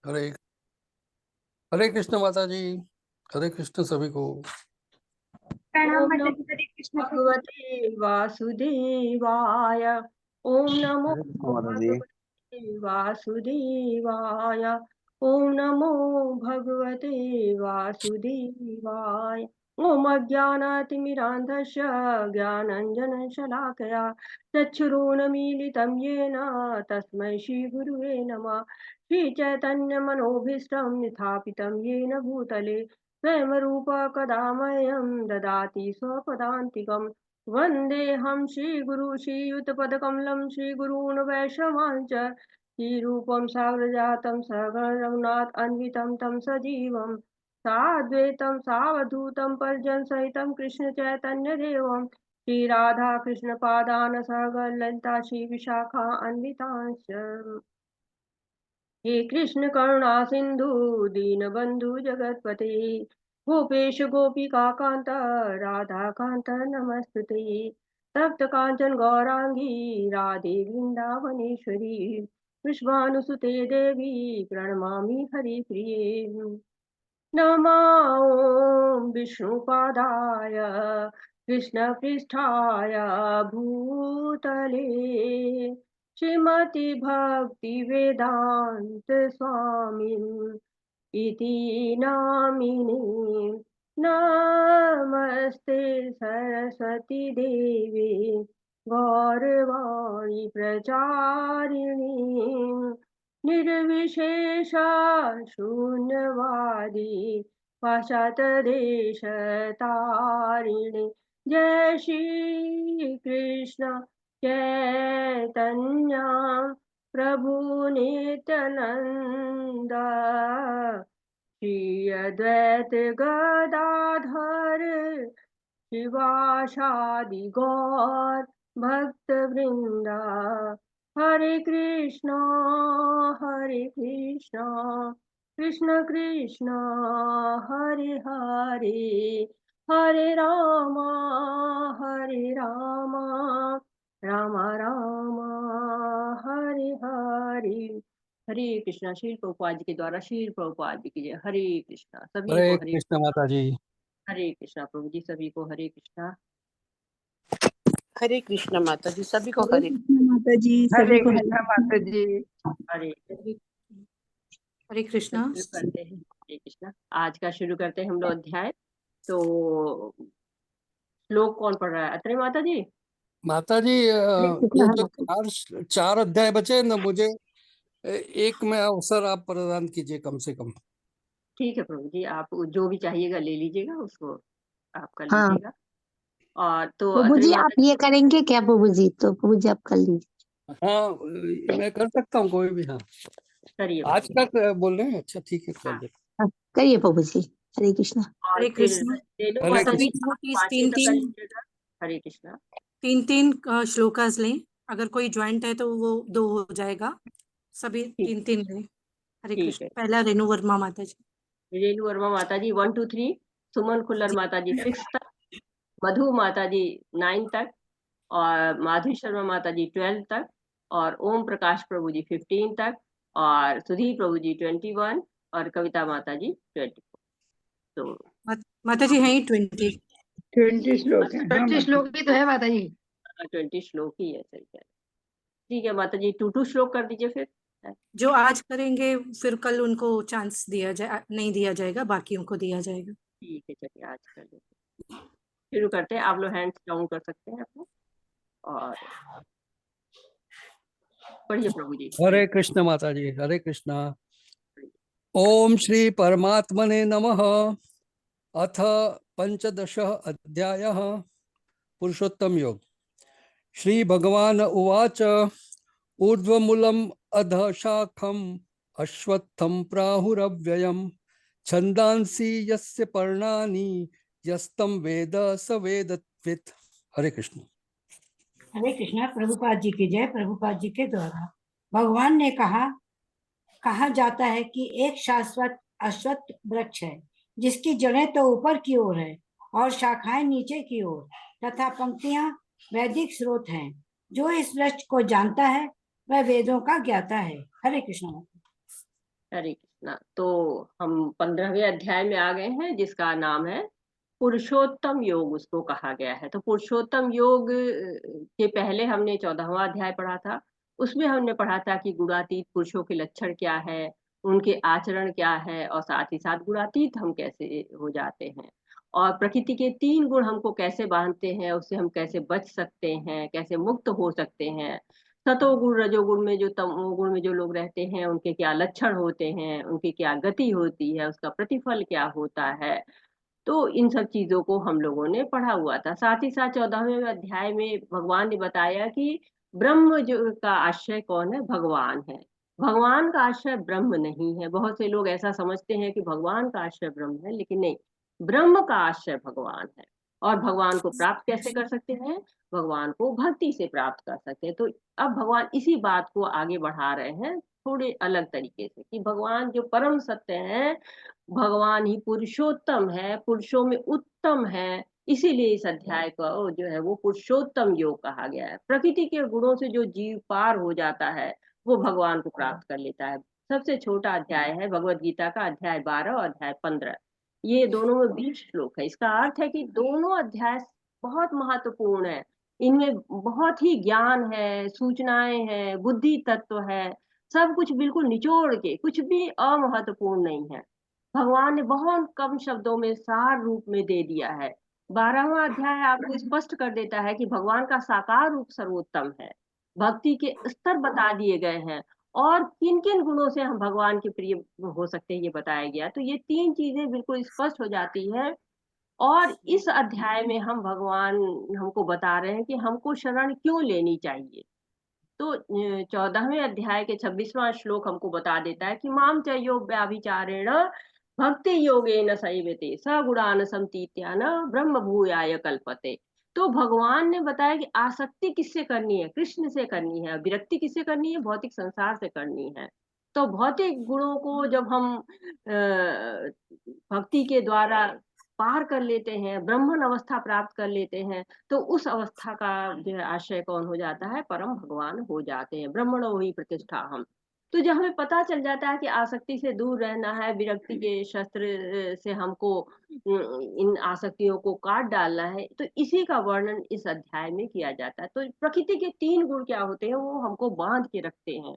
हरे हरे कृष्ण माता जी। हरे कृष्ण सभी को। प्रणाम ओम माता नमो जी। हरे कृष्ण प्रभु जी। भगवते वासुदेवाय। ओम नमो हरे कृष्ण माता जी। भगवते वासुदेवाय। ओम नमो भगवते वासुदेवाय। ओम अज्ञानातिमिरान्धस्य ज्ञानञ्जनशलाकया चक्षुरुन्मीलितं येन तस्मै श्रीगुरुवे नमः। श्रीचैतन्यमनोभीष्टं स्थापितं येन भूतले स्वयंरूप कदा मह्यं ददाति स्वपदान्तिकं। वन्देऽहं श्रीगुरु श्रीयुतपदकमलं श्रीगुरून् वैष्णवांश्च श्रीरूपं साग्रजातं सगण रघुनाथ अन्वितं तं सजीवं साद्वैतं सावधूतं परिजनसहितं कृष्ण चैतन्यदेवं श्रीराधा कृष्णपादान् सगण ललिता श्रीविशाखा अन्वितांश्च। हे कृष्ण करुणा सिंधु दीनबंधु जगतपते गोपेश गोपिका कांत राधा कांत नमस्तुते तप्त कांचन गौरांगी राधे वृंदावनेश्वरी विश्वानुसुते देवी प्रणमामि हरिप्रिये। नमो विष्णुपादाय कृष्णपृष्ठाय भूतले श्रीमति भक्ति वेदांत स्वामिन् इति नामिने। नमस्ते सरस्वती देवी गौरवाणी प्रचारिणी निर्विशेषा शून्यवादी पाश्चात्यदेशतारिणे। जय श्री कृष्ण चैतन्य प्रभु नित्यानंद श्री अद्वैत गदाधर शिवासादि गौर भक्त वृंदा। हरे कृष्णा कृष्ण कृष्णा हरे हरे हरे रामा राम राम हरे हरे। हरे कृष्णा। श्री प्रभुपाद जी के द्वारा श्री प्रभुपाद जी की जय। हरे कृष्णा सभी को हरे हरे। कृष्ण माता जी। हरे कृष्णा प्रभु जी सभी को हरे कृष्णा। हरे कृष्ण माता जी सभी को हरे हरे। कृष्ण माता जी। हरे सभी को हरे कृष्ण माता जी। हरे हरे कृष्णा। शुरू करते हैं। हरे कृष्णा। आज का शुरू करते हैं हम लोग अध्याय। तो श्लोक कौन पढ़ रहा है? अत्रे माता जी। माता जी ये जो चार चार अध्याय बचे हैं ना, मुझे एक में अवसर आप प्रदान कीजिए कम से कम। ठीक है प्रभु जी, आप जो भी चाहिएगा ले लीजिएगा, उसको आप कर हाँ लीजिएगा। और तो प्रभु अत्रे जी, माता आप ये करेंगे क्या? प्रभु जी, तो प्रभु जी आप कर लीजिए। हाँ, मैं कर सकता हूँ कोई भी। हाँ, करिए आज प्रभु जी। तक बोल रहे हैं। अच्छा ठीक है, कर हाँ। देते हाँ, करिए प्रभु जी। हरे कृष्णा। और हरे फिर कृष्णा। रेणु हरे माता सभी जी कृष्ण। डिवोटीज पांचवी तीन तक कर तीन लीजिएगा। हरे कृष्णा। तीन तीन श्लोकास लें। अगर कोई ज्वाइंट है तो वो 2 हो जाएगा। सभी ठीक। 3-3 लें। हरे ठीक कृष्ण। है। पहला रेणु वर्मा माता जी। रेणु वर्मा माता जी 1 2 3, सुमन खुल्लर जी। माता जी 6 तक, मधु माता जी 9 तक, और माधुरी शर्मा माता जी 12 तक, और ओम प्रकाश प्रभु जी 15 तक, और सुधीर प्रभु जी 21, और कविता माता जी 24। तो माता जी हैं 20। 20 श्लोक है। हाँ 20 माता श्लोक जी। भी तो है माता जी। 20 श्लोक ही है, सही है। ठीक है माता जी, 2 श्लोक कर दीजिए फिर। जो आज करेंगे फिर कल उनको चांस दिया जाए, नहीं दिया जाएगा, बाकियों को दिया जाएगा। ठीक है, चलिए आज कर देते हैं। शुरू करते हैं। आप लोग हैंड्स डाउन कर सकते हैं अपने, और पढ़िए प्रभु जी। हरे कृष्ण माता जी। हरे कृष्णा। ओम श्री परमात्मने नमः। अथ पंचदश अध्यायः पुरुषोत्तम योग। श्री भगवान उवाच ऊर्ध्वमूलम् अधः शाखम् अश्वत्थं प्राहुरव्ययम् छन्दांसि यस्य पर्णानि यस्तं वेद स वेदवित्। हरे कृष्ण। हरे कृष्णा। प्रभुपाद जी की जय। प्रभुपाद जी के द्वारा भगवान ने कहा जाता है कि एक शाश्वत अश्वत्थ वृक्ष है जिसकी जड़ें तो ऊपर की ओर है और शाखाएं नीचे की ओर तथा पंक्तियां वैदिक स्रोत हैं। जो इस वृक्ष को जानता है वह वेदों का ज्ञाता है। हरे कृष्णा। हरे कृष्णा। तो हम 15वें अध्याय में आ गए हैं, जिसका नाम है पुरुषोत्तम योग, उसको कहा गया है। तो पुरुषोत्तम योग के पहले हमने 14वां अध्याय पढ़ा था। उसमें हमने पढ़ा था कि गुणातीत पुरुषों के लक्षण क्या है, उनके आचरण क्या है, और साथ ही साथ गुणातीत हम कैसे हो जाते हैं, और प्रकृति के 3 गुण हमको कैसे बांधते हैं, उससे हम कैसे बच सकते हैं, कैसे मुक्त हो सकते हैं। सतोगुण रजोगुण में जो तमोगुण में जो लोग रहते हैं, उनके क्या लक्षण होते हैं, उनकी क्या गति होती है, उसका प्रतिफल क्या होता है। तो इन सब चीजों को हम लोगों ने पढ़ा हुआ था। साथ ही साथ 14वें अध्याय में भगवान ने बताया कि ब्रह्म जो का आश्रय कौन है, भगवान है। भगवान का आश्रय ब्रह्म नहीं है। बहुत से लोग ऐसा समझते हैं कि भगवान का आश्रय ब्रह्म है, लेकिन नहीं, ब्रह्म का आश्रय भगवान है। और भगवान को प्राप्त कैसे कर सकते हैं, भगवान को भक्ति से प्राप्त कर सकते हैं। तो अब भगवान इसी बात को आगे बढ़ा रहे हैं थोड़े अलग तरीके से, कि भगवान जो परम सत्य है, भगवान ही पुरुषोत्तम है, पुरुषों में उत्तम है। इसीलिए इस अध्याय को जो है वो पुरुषोत्तम योग कहा गया है। प्रकृति के गुणों से जो जीव पार हो जाता है, वो भगवान को प्राप्त कर लेता है। सबसे छोटा अध्याय है भगवत गीता का, अध्याय 12 और अध्याय 15। ये दोनों में 20 श्लोक है। इसका अर्थ है कि दोनों अध्याय बहुत महत्वपूर्ण है। इनमें बहुत ही ज्ञान है, सूचनाएं हैं, बुद्धि तत्व है, सब कुछ बिल्कुल निचोड़ के, कुछ भी अमहत्वपूर्ण नहीं है। भगवान ने बहुत कम शब्दों में सार रूप में दे दिया है। 12वां अध्याय आपको स्पष्ट कर देता है कि भगवान का साकार रूप सर्वोत्तम है। भक्ति के स्तर बता दिए गए हैं, और किन किन गुणों से हम भगवान के प्रिय हो सकते हैं ये बताया गया। तो ये 3 चीजें बिल्कुल स्पष्ट हो जाती है। और इस अध्याय में हम भगवान हमको बता रहे हैं कि हमको शरण क्यों लेनी चाहिए। तो 14वें अध्याय के 26वां श्लोक हमको बता देता है कि माम चयो व्याभिचारेण भक्ति योगेन सैवते स गुणान समतीत्यान ब्रह्म भूयाय कल्पते। तो भगवान ने बताया कि आसक्ति किससे करनी है, कृष्ण से करनी है। विरक्ति किससे करनी है, भौतिक संसार से करनी है। तो भौतिक गुणों को जब हम भक्ति के द्वारा पार कर लेते हैं, ब्रह्मन अवस्था प्राप्त कर लेते हैं, तो उस अवस्था का जो है आश्रय कौन हो जाता है, परम भगवान हो जाते हैं। ब्रह्मणो ही प्रतिष्ठा हम। तो जब हमें पता चल जाता है कि आसक्ति से दूर रहना है, विरक्ति के शस्त्र से हमको इन आसक्तियों को काट डालना है, तो इसी का वर्णन इस अध्याय में किया जाता है। तो प्रकृति के 3 गुण क्या होते हैं, वो हमको बांध के रखते हैं।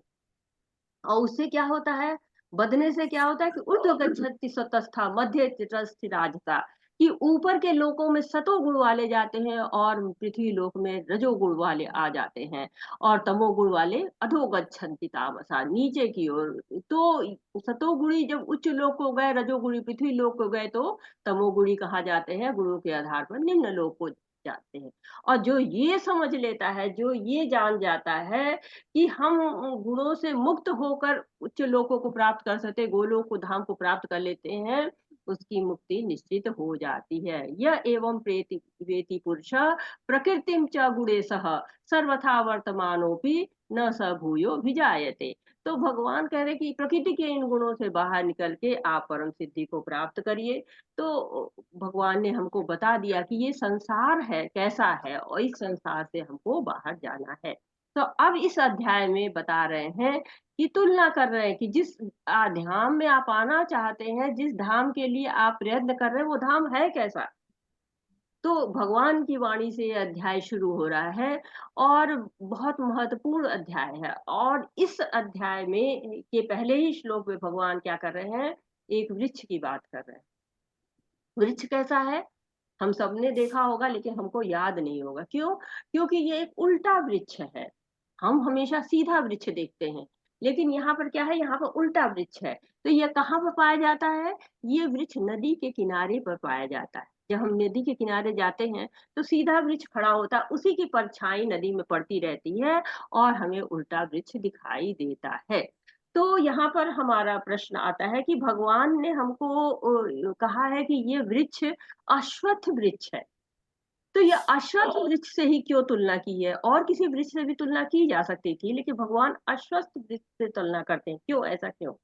और उससे क्या होता है, बदने से क्या होता है कि ऊर्ध्व गच्छति सतस्था मध्य स्थिराजता, कि ऊपर के लोकों में सतोगुण वाले जाते हैं और पृथ्वी लोक में रजोगुण वाले आ जाते हैं, और तमोगुण वाले अधोगच्छन्ति तामसा, नीचे की ओर। तो सतोगुणी जब उच्च लोक को गए, रजोगुणी पृथ्वी लोक को गए, तो तमोगुणी कहा जाते हैं गुणों के आधार पर निम्न लोक को जाते हैं। और जो ये समझ लेता है, जो ये जान जाता है कि हम गुणों से मुक्त होकर उच्च लोकों को प्राप्त कर सकते, गोलोक को धाम को प्राप्त कर लेते हैं, उसकी मुक्ति निश्चित हो जाती है। यह एवं प्रेति वेति पुरुष प्रकृतिम च गुणे सह सर्वथा वर्तमानोपि न स भूयो विजायते। तो भगवान कह रहे कि प्रकृति के इन गुणों से बाहर निकल के आप परम सिद्धि को प्राप्त करिए। तो भगवान ने हमको बता दिया कि ये संसार है कैसा है, और इस संसार से हमको बाहर जाना है। तो अब इस अध्याय में बता रहे हैं कि तुलना कर रहे हैं कि जिस धाम में आप आना चाहते हैं, जिस धाम के लिए आप प्रयत्न कर रहे हैं, वो धाम है कैसा। तो भगवान की वाणी से यह अध्याय शुरू हो रहा है, और बहुत महत्वपूर्ण अध्याय है। और इस अध्याय में के पहले ही श्लोक में भगवान क्या कर रहे हैं, एक वृक्ष की बात कर रहे हैं। वृक्ष कैसा है, हम सबने देखा होगा, लेकिन हमको याद नहीं होगा। क्यों, क्योंकि ये एक उल्टा वृक्ष है। हम हमेशा सीधा वृक्ष देखते हैं, लेकिन यहाँ पर क्या है, यहाँ पर उल्टा वृक्ष है। तो ये कहाँ पर पाया जाता है, ये वृक्ष नदी के किनारे पर पाया जाता है। जब हम नदी के किनारे जाते हैं, तो सीधा वृक्ष खड़ा होता है, उसी की परछाई नदी में पड़ती रहती है, और हमें उल्टा वृक्ष दिखाई देता है। तो यहाँ पर हमारा प्रश्न आता है कि भगवान ने हमको कहा है कि ये वृक्ष अश्वत्थ वृक्ष है। तो ये अश्वत्थ वृक्ष से ही क्यों तुलना की है, और किसी वृक्ष से भी तुलना की जा सकती थी, लेकिन भगवान अश्वत्थ वृक्ष से तुलना करते हैं, क्यों, ऐसा क्यों।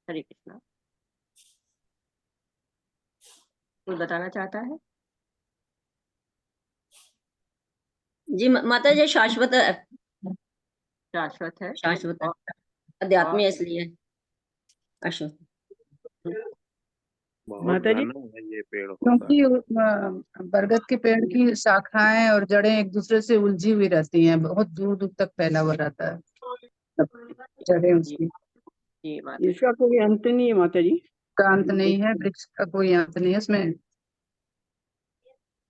हरे कृष्णा, कोई बताना चाहता है। जी माता जी, शाश्वत है, शाश्वत है, शाश्वत है, और अध्यात्म है इसलिए। अश्वत्थ। बहुत माता जी, घना है ये पेड़ होता क्योंकि बरगद के पेड़ की शाखाएं और जड़ें एक दूसरे से उलझी हुई रहती हैं, बहुत दूर दूर तक फैला हुआ रहता है जड़ें जी उसकी। जी माता इसका कोई अंत नहीं है माता जी। का अंत नहीं है, वृक्ष का कोई अंत नहीं है उसमें।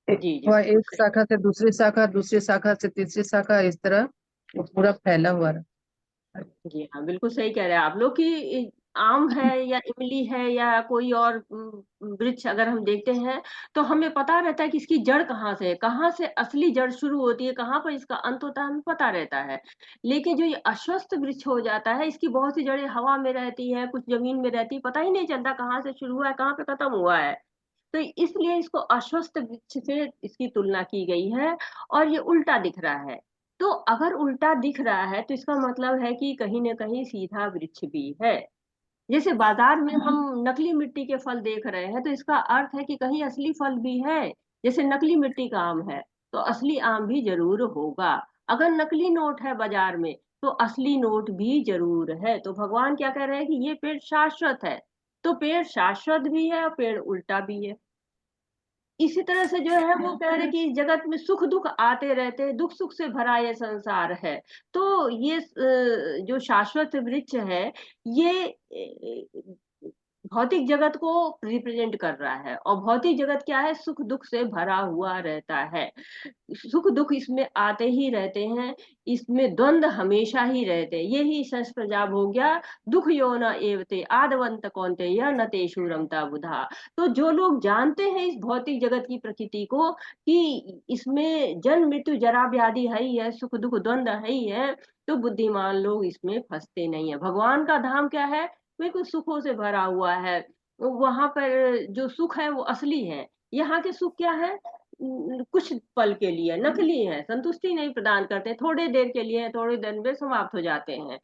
जी जी वह बिल्कुल एक शाखा से दूसरी शाखा, दूसरी शाखा से तीसरी शाखा, इस तरह वो पूरा फैला हुआ रहता है। जी हाँ बिल्कुल सही कह रहे हैं आप लोग कि आम है या इमली है या कोई और वृक्ष अगर हम देखते हैं तो हमें पता रहता है कि इसकी जड़ कहाँ से है, कहाँ से असली जड़ शुरू होती है, कहाँ पर इसका अंत होता है, हमें पता रहता है। लेकिन जो ये अश्वत्थ वृक्ष हो जाता है, इसकी बहुत सी जड़ें हवा में रहती है, कुछ जमीन में रहती है, पता ही नहीं चलता कहाँ से शुरू हुआ है कहाँ पे खत्म हुआ है। तो इसलिए इसको अश्वत्थ वृक्ष से इसकी तुलना की गई है और ये उल्टा दिख रहा है। तो अगर उल्टा दिख रहा है तो इसका मतलब है कि कहीं ना कहीं सीधा वृक्ष भी है। जैसे बाजार में हम नकली मिट्टी के फल देख रहे हैं तो इसका अर्थ है कि कहीं असली फल भी है। जैसे नकली मिट्टी का आम है तो असली आम भी जरूर होगा। अगर नकली नोट है बाजार में तो असली नोट भी जरूर है। तो भगवान क्या कह रहे हैं कि ये पेड़ शाश्वत है। तो पेड़ शाश्वत भी है और पेड़ उल्टा भी है। इसी तरह से जो है वो कह रहे कि इस जगत में सुख दुख आते रहते हैं, दुख सुख से भरा ये संसार है। तो ये जो शाश्वत वृक्ष है ये भौतिक जगत को रिप्रेजेंट कर रहा है और भौतिक जगत क्या है, सुख दुख से भरा हुआ रहता है। सुख दुख इसमें आते ही रहते हैं, इसमें द्वंद्व हमेशा ही रहते हैं। यही संस्प्रजाप हो गया, दुख यो न एवते आदवंत कौन्तेय न तेषु रमता बुधा। तो जो लोग जानते हैं इस भौतिक जगत की प्रकृति को कि इसमें जन्म मृत्यु जरा व्याधि है ही है, सुख दुख द्वंद्व है ही है, तो बुद्धिमान लोग इसमें फंसते नहीं है। भगवान का धाम क्या है, बिल्कुल सुखों से भरा हुआ है। वहां पर जो सुख है वो असली है। यहाँ के सुख क्या है, कुछ पल के लिए नकली है, संतुष्टि नहीं प्रदान करते, थोड़े देर के लिए, थोड़ी देर में समाप्त हो जाते हैं।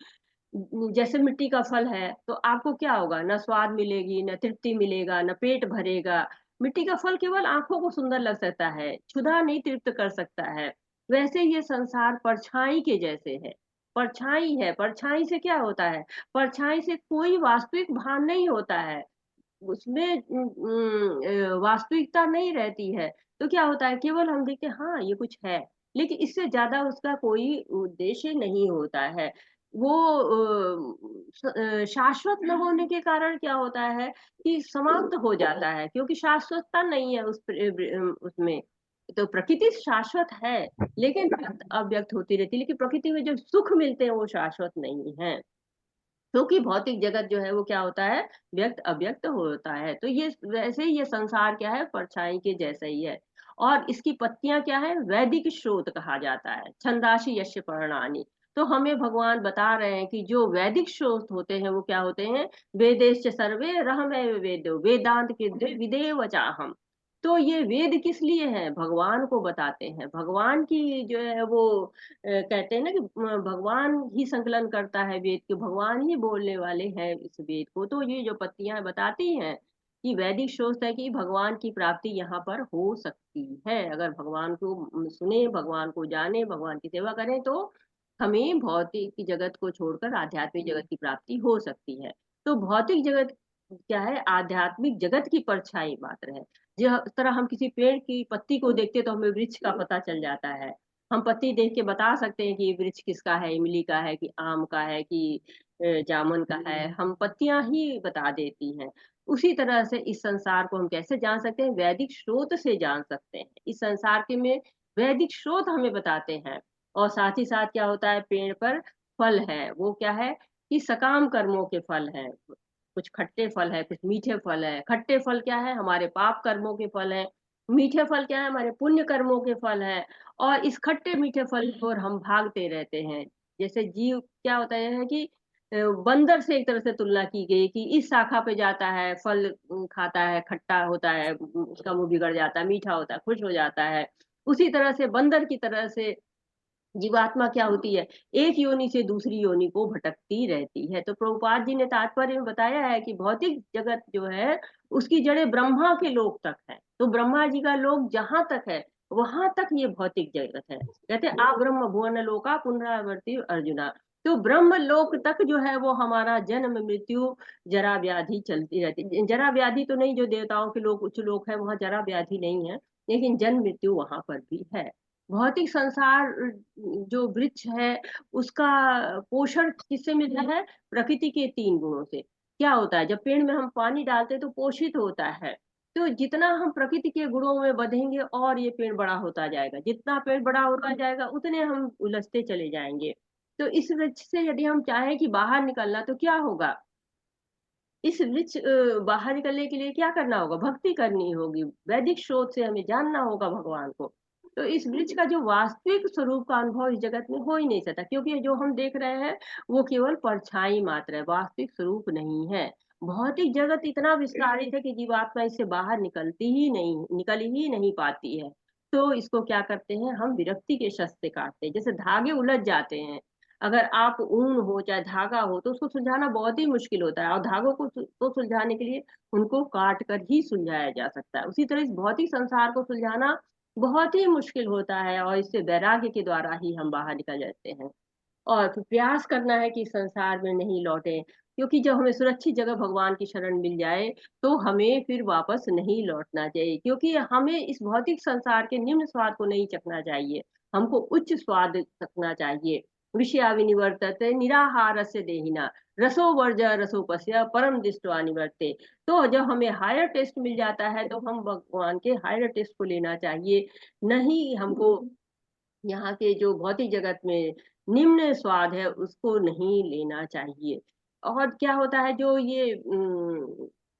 जैसे मिट्टी का फल है तो आपको क्या होगा, न स्वाद मिलेगी, न तृप्ति मिलेगा, न पेट भरेगा। मिट्टी का फल केवल आंखों को सुंदर लग सकता है, क्षुधा नहीं तृप्त कर सकता है। वैसे ये संसार परछाई के जैसे है। परछाई है, परछाई से क्या होता है, परछाई से कोई वास्तविक भान नहीं होता है, उसमें वास्तविकता नहीं रहती है। तो क्या होता है, केवल हम देखते हैं हाँ ये कुछ है, लेकिन इससे ज्यादा उसका कोई उद्देश्य नहीं होता है। वो शाश्वत न होने के कारण क्या होता है कि समाप्त हो जाता है, क्योंकि शाश्वतता नहीं है उसमें। तो प्रकृति शाश्वत है लेकिन व्यक्त अव्यक्त होती रहती है, लेकिन प्रकृति में जो सुख मिलते हैं वो शाश्वत नहीं है। क्योंकि भौतिक जगत जो है वो क्या होता है, व्यक्त अव्यक्त होता है। तो ये वैसे ही ये संसार क्या है, परछाई के जैसा ही है। और इसकी पत्तियां क्या है, वैदिक स्रोत कहा जाता है, छंदाशी यस्य पर्णानि। तो हमें भगवान बता रहे हैं कि जो वैदिक स्रोत होते हैं वो क्या होते हैं, वेदेश्च सर्वे रहमेव वेदो वेदांत कृद्य विदेव चाहम। तो ये वेद किस लिए है, भगवान को बताते हैं। भगवान की जो है वो कहते हैं ना कि भगवान ही संकलन करता है वेद के, भगवान ही बोलने वाले हैं इस वेद को। तो ये जो पत्तियां बताती हैं कि वैदिक सोच है कि भगवान की प्राप्ति यहाँ पर हो सकती है। अगर भगवान को सुने, भगवान को जाने, भगवान की सेवा करें तो हमें भौतिक जगत को छोड़कर आध्यात्मिक जगत की प्राप्ति हो सकती है। तो भौतिक जगत क्या है, आध्यात्मिक जगत की परछाई मात्र है। जिस तरह हम किसी पेड़ की पत्ती को देखते तो हमें वृक्ष का पता चल जाता है। हम पत्ती देख के बता सकते हैं कि ये वृक्ष किसका है, इमली का है कि आम का है कि जामुन का है, हम पत्तियां ही बता देती हैं। उसी तरह से इस संसार को हम कैसे जान सकते हैं, वैदिक स्रोत से जान सकते हैं। इस संसार के में वैदिक स्रोत हमें बताते हैं। और साथ ही साथ क्या होता है, पेड़ पर फल है, वो क्या है कि सकाम कर्मों के फल हैं। कुछ खट्टे फल है, कुछ मीठे फल है। खट्टे फल क्या है, हमारे पाप कर्मों के फल है। मीठे फल क्या है, हमारे पुण्य कर्मों के फल है। और इस खट्टे मीठे फल की ओर हम भागते रहते हैं। जैसे जीव क्या होता है कि बंदर से एक तरह से तुलना की गई कि इस शाखा पे जाता है, फल खाता है, खट्टा होता है, उसका मुंह बिगड़ जाता है, मीठा होता है, खुश हो जाता है। उसी तरह से बंदर की तरह से जीवात्मा क्या होती है, एक योनि से दूसरी योनि को भटकती रहती है। तो प्रभुपाद जी ने तात्पर्य में बताया है कि भौतिक जगत जो है उसकी जड़ें ब्रह्मा के लोक तक है। तो ब्रह्मा जी का लोक जहां तक है वहां तक ये भौतिक जगत है। कहते आ ब्रह्म भुवन लोका पुनरावर्ती अर्जुना। तो ब्रह्म लोक तक जो है वो हमारा जन्म मृत्यु जरा व्याधि चलती रहती। जरा व्याधि तो नहीं, जो देवताओं के लोग उच्च लोक है वहां जरा व्याधि नहीं है, लेकिन जन्म मृत्यु वहां पर भी है। भौतिक संसार जो वृक्ष है उसका पोषण किससे मिलता है? प्रकृति के 3 गुणों से। क्या होता है, जब पेड़ में हम पानी डालते हैं तो पोषित होता है। तो जितना हम प्रकृति के गुणों में बंधेंगे और ये पेड़ बड़ा होता जाएगा, जितना पेड़ बड़ा होता जाएगा उतने हम उलझते चले जाएंगे। तो इस वृक्ष से यदि हम चाहें कि बाहर निकलना, तो क्या होगा? इस वृक्ष बाहर निकलने के लिए क्या करना होगा? भक्ति करनी होगी, वैदिक स्रोत से हमें जानना होगा भगवान को। तो इस वृक्ष का जो वास्तविक स्वरूप का अनुभव इस जगत में हो ही नहीं सकता, क्योंकि जो हम देख रहे हैं वो केवल परछाई मात्र है, वास्तविक स्वरूप नहीं है। भौतिक जगत इतना विस्तारित है कि जीवात्मा इससे बाहर निकल ही नहीं पाती है। तो इसको क्या करते हैं, हम विरक्ति के शस्त्र से काटते हैं। जैसे धागे उलझ जाते हैं, अगर आप ऊन हो चाहे धागा हो तो उसको सुलझाना बहुत ही मुश्किल होता है, और धागों को तो सुलझाने के लिए उनको काट कर ही सुलझाया जा सकता है। उसी तरह इस भौतिक संसार को सुलझाना बहुत ही मुश्किल होता है, और इससे वैराग्य के द्वारा ही हम बाहर निकल जाते हैं। और फिर प्रयास करना है कि इस संसार में नहीं लौटे, क्योंकि जब हमें सुरक्षित जगह भगवान की शरण मिल जाए तो हमें फिर वापस नहीं लौटना चाहिए, क्योंकि हमें इस भौतिक संसार के निम्न स्वाद को नहीं चखना चाहिए, हमको उच्च स्वाद चखना चाहिए। विषया विनिवर्तते निराहारस्य देहिना रसो वर्ज रसोपस्य परम दृष्ट्वा निवर्ते। तो जब हमें हायर टेस्ट मिल जाता है तो हम भगवान के हायर टेस्ट को लेना चाहिए, नहीं हमको यहाँ के जो भौतिक जगत में निम्न स्वाद है उसको नहीं लेना चाहिए। और क्या होता है, जो ये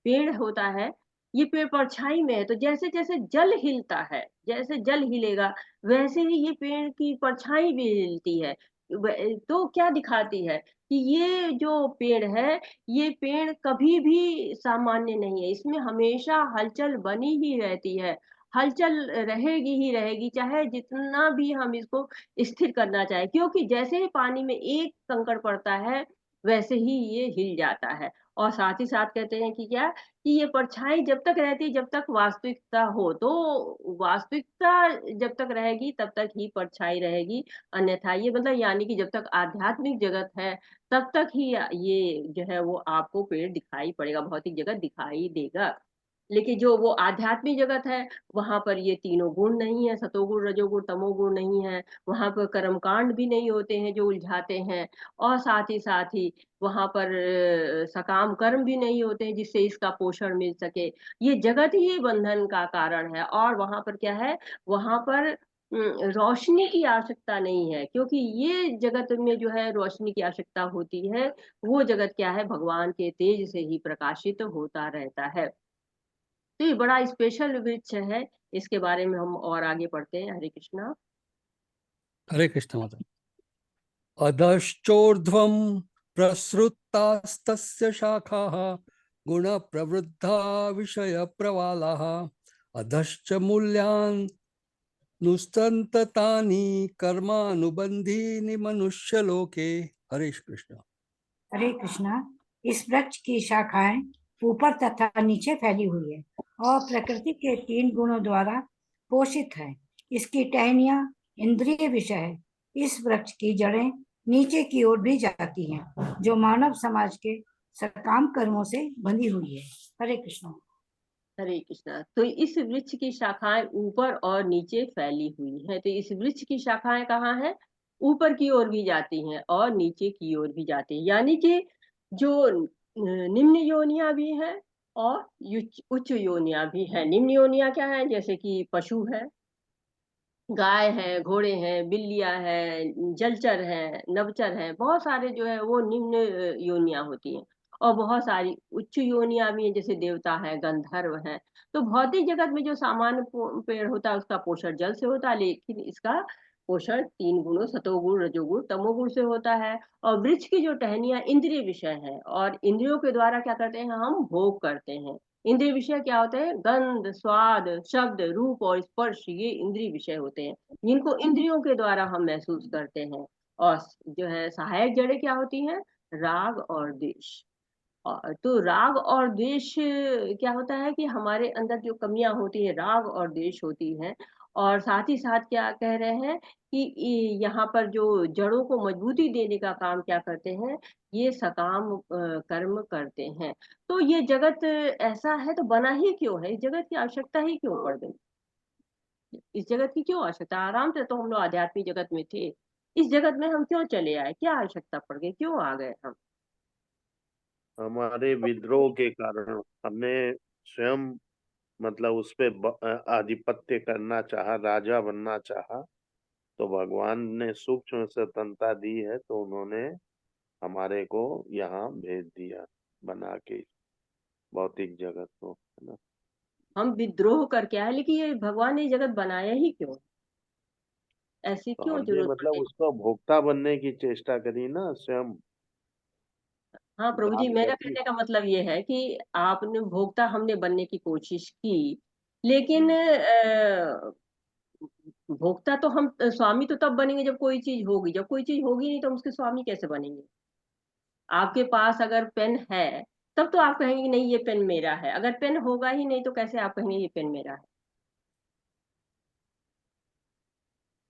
पेड़ होता है, ये पेड़ परछाई में है, तो जैसे जैसे जल हिलता है, जैसे जल हिलेगा वैसे ही ये पेड़ की परछाई भी हिलती है। तो क्या दिखाती है कि ये जो पेड़ है, ये पेड़ कभी भी सामान्य नहीं है, इसमें हमेशा हलचल बनी ही रहती है, हलचल रहेगी ही रहेगी, चाहे जितना भी हम इसको स्थिर करना चाहे, क्योंकि जैसे ही पानी में एक कंकड़ पड़ता है वैसे ही ये हिल जाता है। और साथ ही साथ कहते हैं कि क्या, कि ये परछाई जब तक रहती है जब तक वास्तविकता हो, तो वास्तविकता जब तक रहेगी तब तक ही परछाई रहेगी, अन्यथा ये मतलब यानी कि जब तक आध्यात्मिक जगत है तब तक ही ये जो है वो आपको पेड़ दिखाई पड़ेगा, भौतिक जगत दिखाई देगा। लेकिन जो वो आध्यात्मिक जगत है वहां पर ये तीनों गुण नहीं है, सतोगुण रजोगुण तमोगुण नहीं है, वहां पर कर्मकांड भी नहीं होते हैं जो उलझाते हैं, और साथ ही वहां पर सकाम कर्म भी नहीं होते हैं जिससे इसका पोषण मिल सके। ये जगत ही बंधन का कारण है, और वहां पर क्या है, वहां पर रोशनी की आवश्यकता नहीं है, क्योंकि ये जगत में जो है रोशनी की आवश्यकता होती है, वो जगत क्या है, भगवान के तेज से ही प्रकाशित होता रहता है। तो ये बड़ा स्पेशल वृक्ष है, इसके बारे में हम और आगे पढ़ते हैं। हरे कृष्णा। हरे कृष्ण माता। अधश्चोर्ध्वं प्रसृतास्तस्य शाखाः गुण प्रवृद्धा विषय प्रवालाः अधश्च मूल्यान् नुस्तन्ततानि कर्मानुबन्धीनि मनुष्यलोके। हरे कृष्ण। हरे कृष्णा। इस वृक्ष की शाखाएं ऊपर तथा नीचे फैली हुई है और प्रकृति के 3 गुणों द्वारा पोषित है। इसकी टहनियां इंद्रिय विषय है। इस वृक्ष की जड़ें नीचे की ओर भी जाती हैं, जो मानव समाज के सकाम कर्मों से बंधी हुई है। हरे कृष्णा। हरे कृष्णा। तो इस वृक्ष की शाखाएं ऊपर और नीचे फैली हुई हैं। तो इस वृक्ष की शाखाएं कहाँ हैं? ऊपर की ओर भी जाती हैं और नीचे की ओर भी जाती हैं, यानी कि जो निम्न योनियां भी हैं और उच्च योनियां भी हैं। निम्न योनियां क्या है? जैसे कि पशु है, गाय है, घोड़े हैं, बिल्लियां हैं, जलचर हैं, नवचर हैं, बहुत सारे जो है वो निम्न योनियां होती हैं। और बहुत सारी उच्च योनियां भी हैं, जैसे देवता है, गंधर्व है। तो भौतिक जगत में जो सामान्य पेड़ होता है उसका पोषण जल से होता है, लेकिन इसका पोषण 3 गुणों सतोगुण रजोगुण तमोगुण से होता है। और वृक्ष की जो टहनियां इंद्रिय विषय है, और इंद्रियों के द्वारा क्या करते हैं, हम भोग करते हैं। इंद्रिय विषय क्या होते हैं? गंध, स्वाद, शब्द, रूप और स्पर्श, ये इंद्रिय विषय होते हैं, जिनको इंद्रियों के द्वारा हम महसूस करते हैं। और जो है सहायक जड़ें क्या होती हैं? राग और द्वेष। तो राग और द्वेष क्या होता है कि हमारे अंदर जो कमियां होती है, राग और द्वेष होती हैं, और साथ ही साथ क्या कह रहे हैं कि यहाँ पर जो जड़ों को मजबूती देने का काम क्या करते हैं, ये सकाम कर्म करते हैं। तो ये जगत ऐसा है तो बना ही क्यों है, इस जगत की आवश्यकता ही क्यों पड़ गई, इस जगत की क्यों आवश्यकता, आराम से तो हम लोग आध्यात्मिक जगत में थे, इस जगत में हम क्यों चले आए, क्या आवश्यकता पड़ गई, क्यों आ गए हम? हमारे विद्रोह के कारण हमने स्वयं मतलब उस पे आधिपत्य करना चाहा, राजा बनना चाहा, तो भगवान ने सूक्ष्म स्वतंत्रता दी है, तो उन्होंने हमारे को यहाँ भेज दिया बना के भौतिक जगत को, है ना। हम विद्रोह करके आए, लेकिन ये भगवान ने ये जगत बनाया ही क्यों, ऐसी तो क्यों हमने जरूरत मतलब पड़ी? उसको भोक्ता बनने की चेष्टा करी ना स्वयं। हाँ प्रभु जी, दास मेरा गति। कहने का मतलब ये है कि आपने भोक्ता हमने बनने की कोशिश की, लेकिन भोक्ता तो हम, स्वामी तो तब बनेंगे जब कोई चीज होगी, जब कोई चीज होगी नहीं तो हम उसके स्वामी कैसे बनेंगे? आपके पास अगर पेन है तब तो आप कहेंगे कि नहीं ये पेन मेरा है, अगर पेन होगा ही नहीं तो कैसे आप कहेंगे ये पेन मेरा है?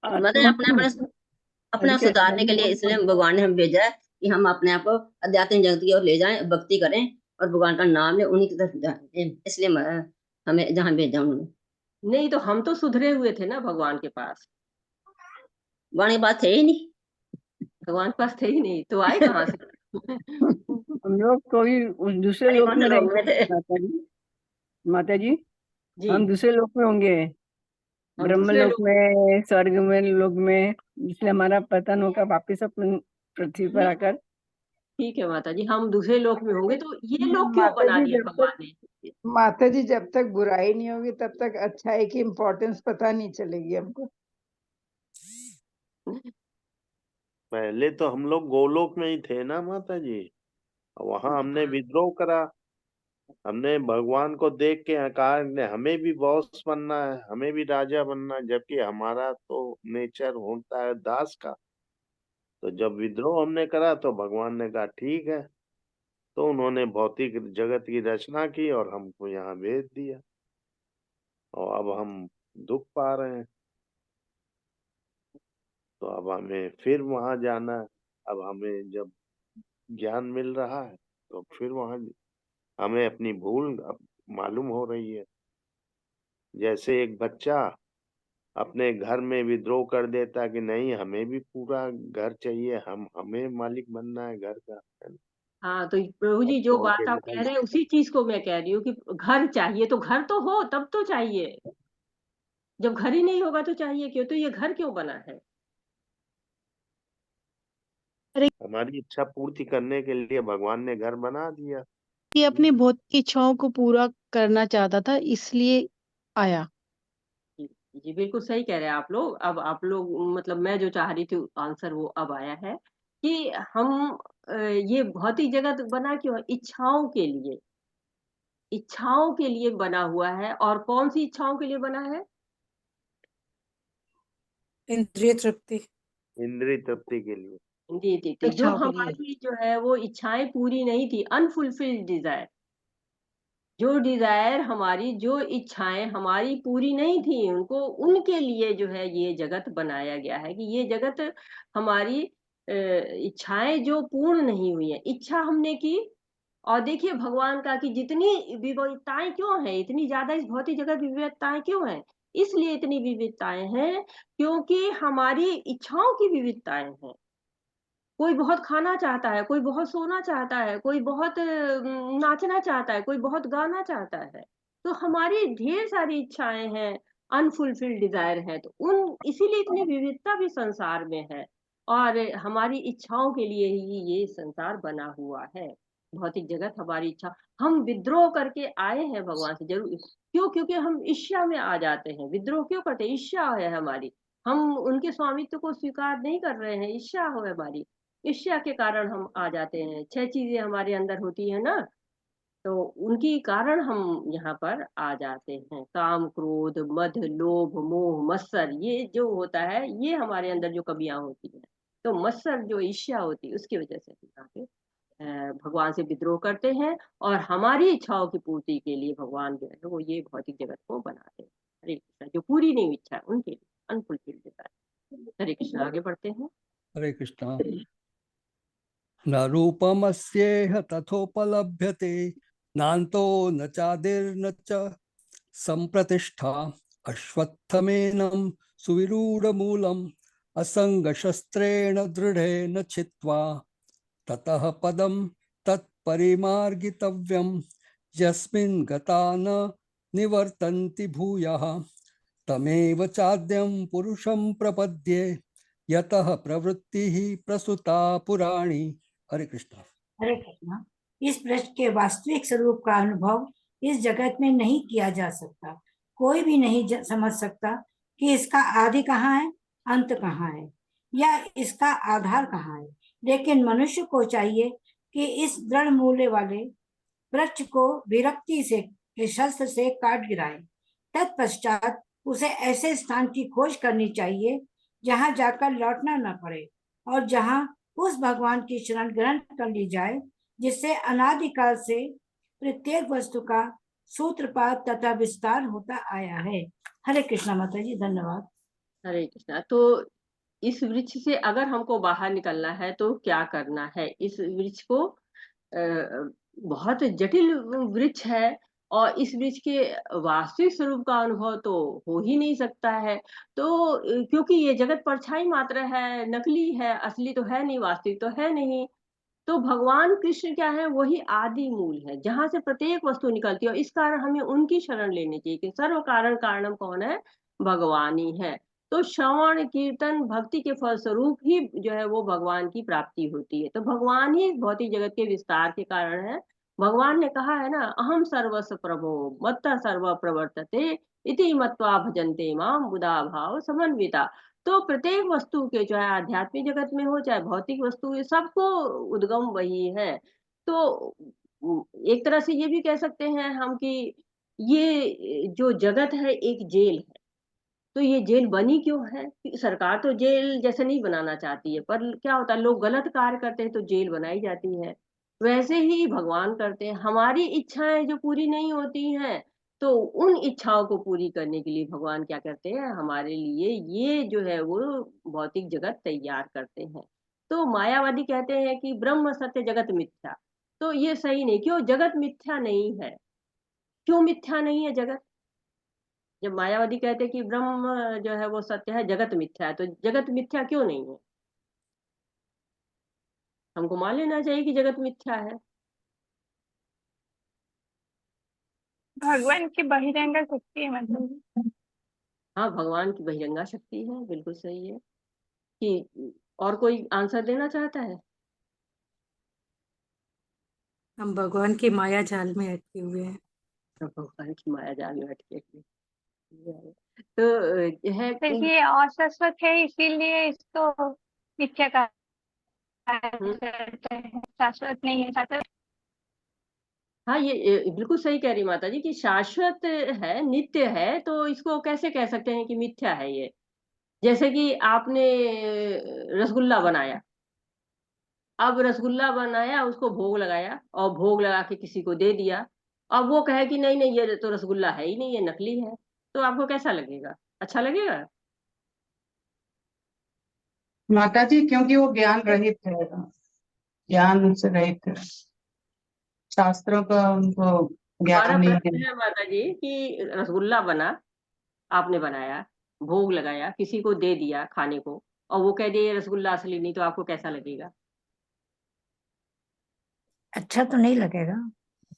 मतलब अपने आप हल्के सुधारने के लिए इसलिए भगवान ने हमें भेजा है कि हम अपने आप को आध्यात्मिक जगत की ओर ले जाएं, भक्ति करें और भगवान का नाम ले, उन्हीं की तरफ जाएं, इसलिए हमें जहाँ भेजा उन्होंने। नहीं तो हम तो सुधरे हुए थे ना भगवान के पास, भगवान की बात है ही नहीं। भगवान के पास थे ही नहीं तो आए कहाँ से? हम लोग कोई दूसरे अरे लोक कौन में से लोग में रहेंगे थे? माता जी। माता जी, जी, हम दूसरे लोक में होंगे, हम ब्रह्म दूसरे लोक लोग। में, स्वर्ग में, लोक में, इसलिए हमारा पतन होगा वापिस अपन पृथ्वी पर नहीं, आकर। ठीक है माता जी, हम दूसरे लोक में होंगे तो ये लोक क्यों माता बना जी दिया जब भगवान तक ने? माता जी जब तक बुराई नहीं होगी तब तक अच्छाई की इम्पोर्टेंस पता नहीं चलेगी हमको। पहले तो हम लोग गोलोक में ही थे ना माता जी, वहां हमने विद्रोह करा। हमने भगवान को देख के कहा ने हमें भी बॉस बनना है, हमें भी राजा बनना है, जबकि हमारा तो नेचर होता है दास का। तो जब विद्रोह हमने करा तो भगवान ने कहा ठीक है, तो उन्होंने भौतिक जगत की रचना की और हमको यहाँ भेज दिया, और अब हम दुख पा रहे हैं। तो अब हमें फिर वहां जाना है। अब हमें जब ज्ञान मिल रहा है तो फिर वहां हमें अपनी भूल अब मालूम हो रही है। जैसे एक बच्चा अपने घर में विद्रोह कर देता कि नहीं हमें भी पूरा घर चाहिए, हमें मालिक बनना है घर का, है ना? हाँ तो प्रभु अब जी जो तो बात आप कह अकेला रहे हैं उसी चीज को मैं कह रही हूँ कि घर चाहिए तो घर तो हो तब तो चाहिए, जब घर ही नहीं होगा तो चाहिए क्यों, तो ये घर क्यों बना है? हमारी इच्छा पूर्ति करने के लिए भगवान ने घर बना दिया। ये अपनी भौतिक इच्छाओं को पूरा करना चाहता था, इसलिए आया। जी, जी बिल्कुल सही कह रहे हैं आप लोग। अब आप लोग मतलब मैं जो चाह रही थी आंसर वो अब आया है कि हम ये भौतिक जगत बना क्यों है? इच्छाओं के लिए, इच्छाओं के लिए बना हुआ है। और कौन सी इच्छाओं के लिए बना है? इंद्रिय तृप्ति। इंद्रिय तृप्ति के लिए। जी जी जी, जो इच्छाओं के लिए। हमारी जो है वो इच्छाएं पूरी नहीं थी, अनफुलफिल्ड डिजायर, जो डिजायर हमारी, जो इच्छाएं हमारी पूरी नहीं थी, उनको उनके लिए जो है ये जगत बनाया गया है कि ये जगत हमारी इच्छाएं जो पूर्ण नहीं हुई है, इच्छा हमने की। और देखिए भगवान का कि जितनी विविधताएं क्यों है, इतनी ज्यादा इस भौतिक जगत में विविधताएं क्यों है? इसलिए इतनी विविधताएं हैं क्योंकि हमारी इच्छाओं की विविधताएं हैं। कोई बहुत खाना चाहता है, कोई बहुत सोना चाहता है, कोई बहुत नाचना चाहता है, कोई बहुत गाना चाहता है। तो हमारी ढेर सारी इच्छाएं हैं, अनफुलफिल्ड डिजायर है, तो उन इसीलिए इतनी विविधता भी संसार में है। और हमारी इच्छाओं के लिए ही ये संसार बना हुआ है, भौतिक जगत हमारी इच्छा। हम विद्रोह करके आए हैं भगवान से, जरूर क्यों? क्योंकि हम ईर्ष्या में आ जाते हैं। विद्रोह क्यों करते हैं? ईर्ष्या है हमारी, हम उनके स्वामित्व को स्वीकार नहीं कर रहे हैं, ईर्ष्या है हमारी। ईर्ष्या के कारण हम आ जाते हैं, 6 चीजें हमारे अंदर होती है ना, तो उनकी कारण हम यहाँ पर आ जाते हैं। काम, क्रोध, मद, लोभ, मोह, मत्सर, ये जो होता है ये हमारे अंदर जो कमियां होती है, तो मत्सर जो ईर्ष्या होती है उसकी वजह से हम यहाँ पे भगवान से विद्रोह करते हैं। और हमारी इच्छाओं की पूर्ति के लिए भगवान जो है वो ये भौतिक जगत को बनाते हैं। हरे कृष्णा, जो पूरी नहीं इच्छा है उनके लिए, अनफुलफिल्ड डिजायर। हरे कृष्णा, आगे बढ़ते हैं। हरे कृष्णा। न रूपमस्येह तथोपलभ्यते, नान्तो न चादिर्न च संप्रतिष्ठा, अश्वत्थमेनं सुविरूढमूलम् असंगशस्त्रेण दृढेन छित्त्वा, ततः पदं तत्परिमार्गितव्यं, यस्मिन् गता न निवर्तन्ति भूयः, तमेव चाद्यं पुरुषं प्रपद्ये, यतः प्रवृत्तिः प्रसुता पुराणी। हरे कृष्ण। हरे कृष्णा। इस वृक्ष के वास्तविक स्वरूप का अनुभव इस जगत में नहीं किया जा सकता। कोई भी नहीं समझ सकता कि इसका आदि कहाँ है, अंत कहाँ है, या इसका आधार कहाँ है। लेकिन मनुष्य को चाहिए कि इस दृढ़ मूल्य वाले वृक्ष को विरक्ति से के शस्त्र से काट गिराए। तत्पश्चात उसे ऐसे स्थान की खोज करनी चाहिए जहां जाकर लौटना न पड़े, और जहां उस भगवान की शरण ग्रहण कर ली जाए जिससे अनादिकाल से प्रत्येक वस्तु का सूत्रपात तथा विस्तार होता आया है। हरे कृष्णा माता जी, धन्यवाद। हरे कृष्णा। तो इस वृक्ष से अगर हमको बाहर निकलना है तो क्या करना है? इस वृक्ष को बहुत जटिल वृक्ष है, और इस वृक्ष के वास्तविक स्वरूप का अनुभव तो हो ही नहीं सकता है। तो क्योंकि ये जगत परछाई मात्र है, नकली है, असली तो है नहीं, वास्तविक तो है नहीं। तो भगवान कृष्ण क्या है? वही आदि मूल है, जहां से प्रत्येक वस्तु निकलती है। इस कारण हमें उनकी शरण लेनी चाहिए कि सर्व कारण कारणम कौन है? भगवान ही है। तो श्रवण कीर्तन भक्ति के फलस्वरूप ही जो है वो भगवान की प्राप्ति होती है। तो भगवान ही भौतिक जगत के विस्तार के कारण है। भगवान ने कहा है ना, अहम सर्वस्व प्रभो मत्तः सर्व प्रवर्तते इति मत्वा भजन्ते माम बुधा भाव समन्विता। तो प्रत्येक वस्तु के, चाहे आध्यात्मिक जगत में हो चाहे भौतिक वस्तु, ये सबको उद्गम वही है। तो एक तरह से ये भी कह सकते हैं हम कि ये जो जगत है एक जेल है। तो ये जेल बनी क्यों है? कि सरकार तो जेल जैसे नहीं बनाना चाहती है, पर क्या होता है, लोग गलत कार्य करते हैं तो जेल बनाई जाती है। वैसे ही भगवान करते हैं। हमारी इच्छाएं जो पूरी नहीं होती हैं, तो उन इच्छाओं को पूरी करने के लिए भगवान क्या करते हैं? हमारे लिए ये जो है वो भौतिक जगत तैयार करते हैं। तो मायावादी कहते हैं कि ब्रह्म सत्य जगत मिथ्या। तो ये सही नहीं। क्यों जगत मिथ्या नहीं है? क्यों मिथ्या नहीं है जगत? जब मायावादी कहते हैं कि ब्रह्म जो है वो सत्य है, जगत मिथ्या है, तो जगत मिथ्या क्यों नहीं है? हमको मान लेना चाहिए कि जगत मिथ्या है। भगवान की बहिरंग शक्ति है, मतलब। हाँ, भगवान की बहिरंगा शक्ति है, बिल्कुल सही है। कि और कोई आंसर देना चाहता है? हम भगवान की माया जाल में अटके हुए हैं। तो भगवान की माया जाल में अटके हुए। तो यह तो ये अशाश्वत है, इसीलिए इसको मिथ्या कहा जाता है। शाश्वत नहीं है, शाश्वत। हाँ, ये बिल्कुल सही कह रही माता जी कि शाश्वत है, नित्य है, तो इसको कैसे कह सकते हैं कि मिथ्या है ये? जैसे कि आपने रसगुल्ला बनाया। अब रसगुल्ला बनाया, उसको भोग लगाया और भोग लगा के किसी को दे दिया। अब वो कहे कि नहीं नहीं, ये तो रसगुल्ला है ही नहीं, ये नकली है। तो आपको कैसा लगेगा? अच्छा लगेगा? माता जी, क्योंकि वो ज्ञान रहित है, ज्ञान से रहित है, शास्त्रों का उनको हमारा ज्ञान नहीं है। प्रश्न है माता जी कि रसगुल्ला बना, आपने बनाया, भोग लगाया, किसी को दे दिया खाने को, और वो कह दिया ये रसगुल्ला असली नहीं, तो आपको कैसा लगेगा? अच्छा तो नहीं लगेगा।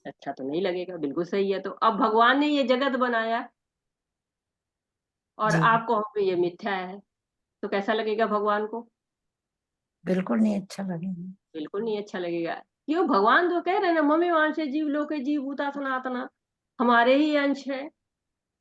अच्छा तो नहीं लगेगा, बिल्कुल सही है। तो अब भगवान ने ये जगत बनाया और जी, आप कहोगे ये मिथ्या है, तो कैसा लगेगा भगवान को? बिल्कुल नहीं अच्छा लगेगा। बिल्कुल नहीं अच्छा लगेगा। क्यों? भगवान तो कह रहे हैं ना, ममे वांशे जीव लोके जीव भूता सनातना, हमारे ही अंश है।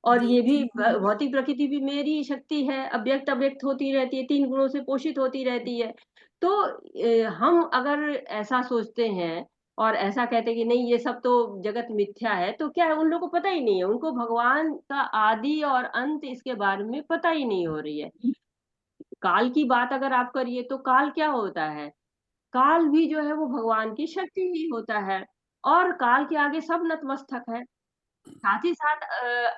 और ये भी भौतिक प्रकृति भी मेरी शक्ति है, अव्यक्त अव्यक्त होती रहती है, 3 गुणों से पोषित होती रहती है। तो हम अगर ऐसा सोचते हैं और ऐसा कहते हैं कि नहीं ये सब तो जगत मिथ्या है, तो क्या है, उन लोगों को पता ही नहीं है, उनको भगवान का आदि और अंत इसके बारे में पता ही नहीं हो रही है। काल की बात अगर आप करिए तो काल क्या होता है? काल भी जो है वो भगवान की शक्ति ही होता है, और काल के आगे सब नतमस्तक है। साथ ही साथ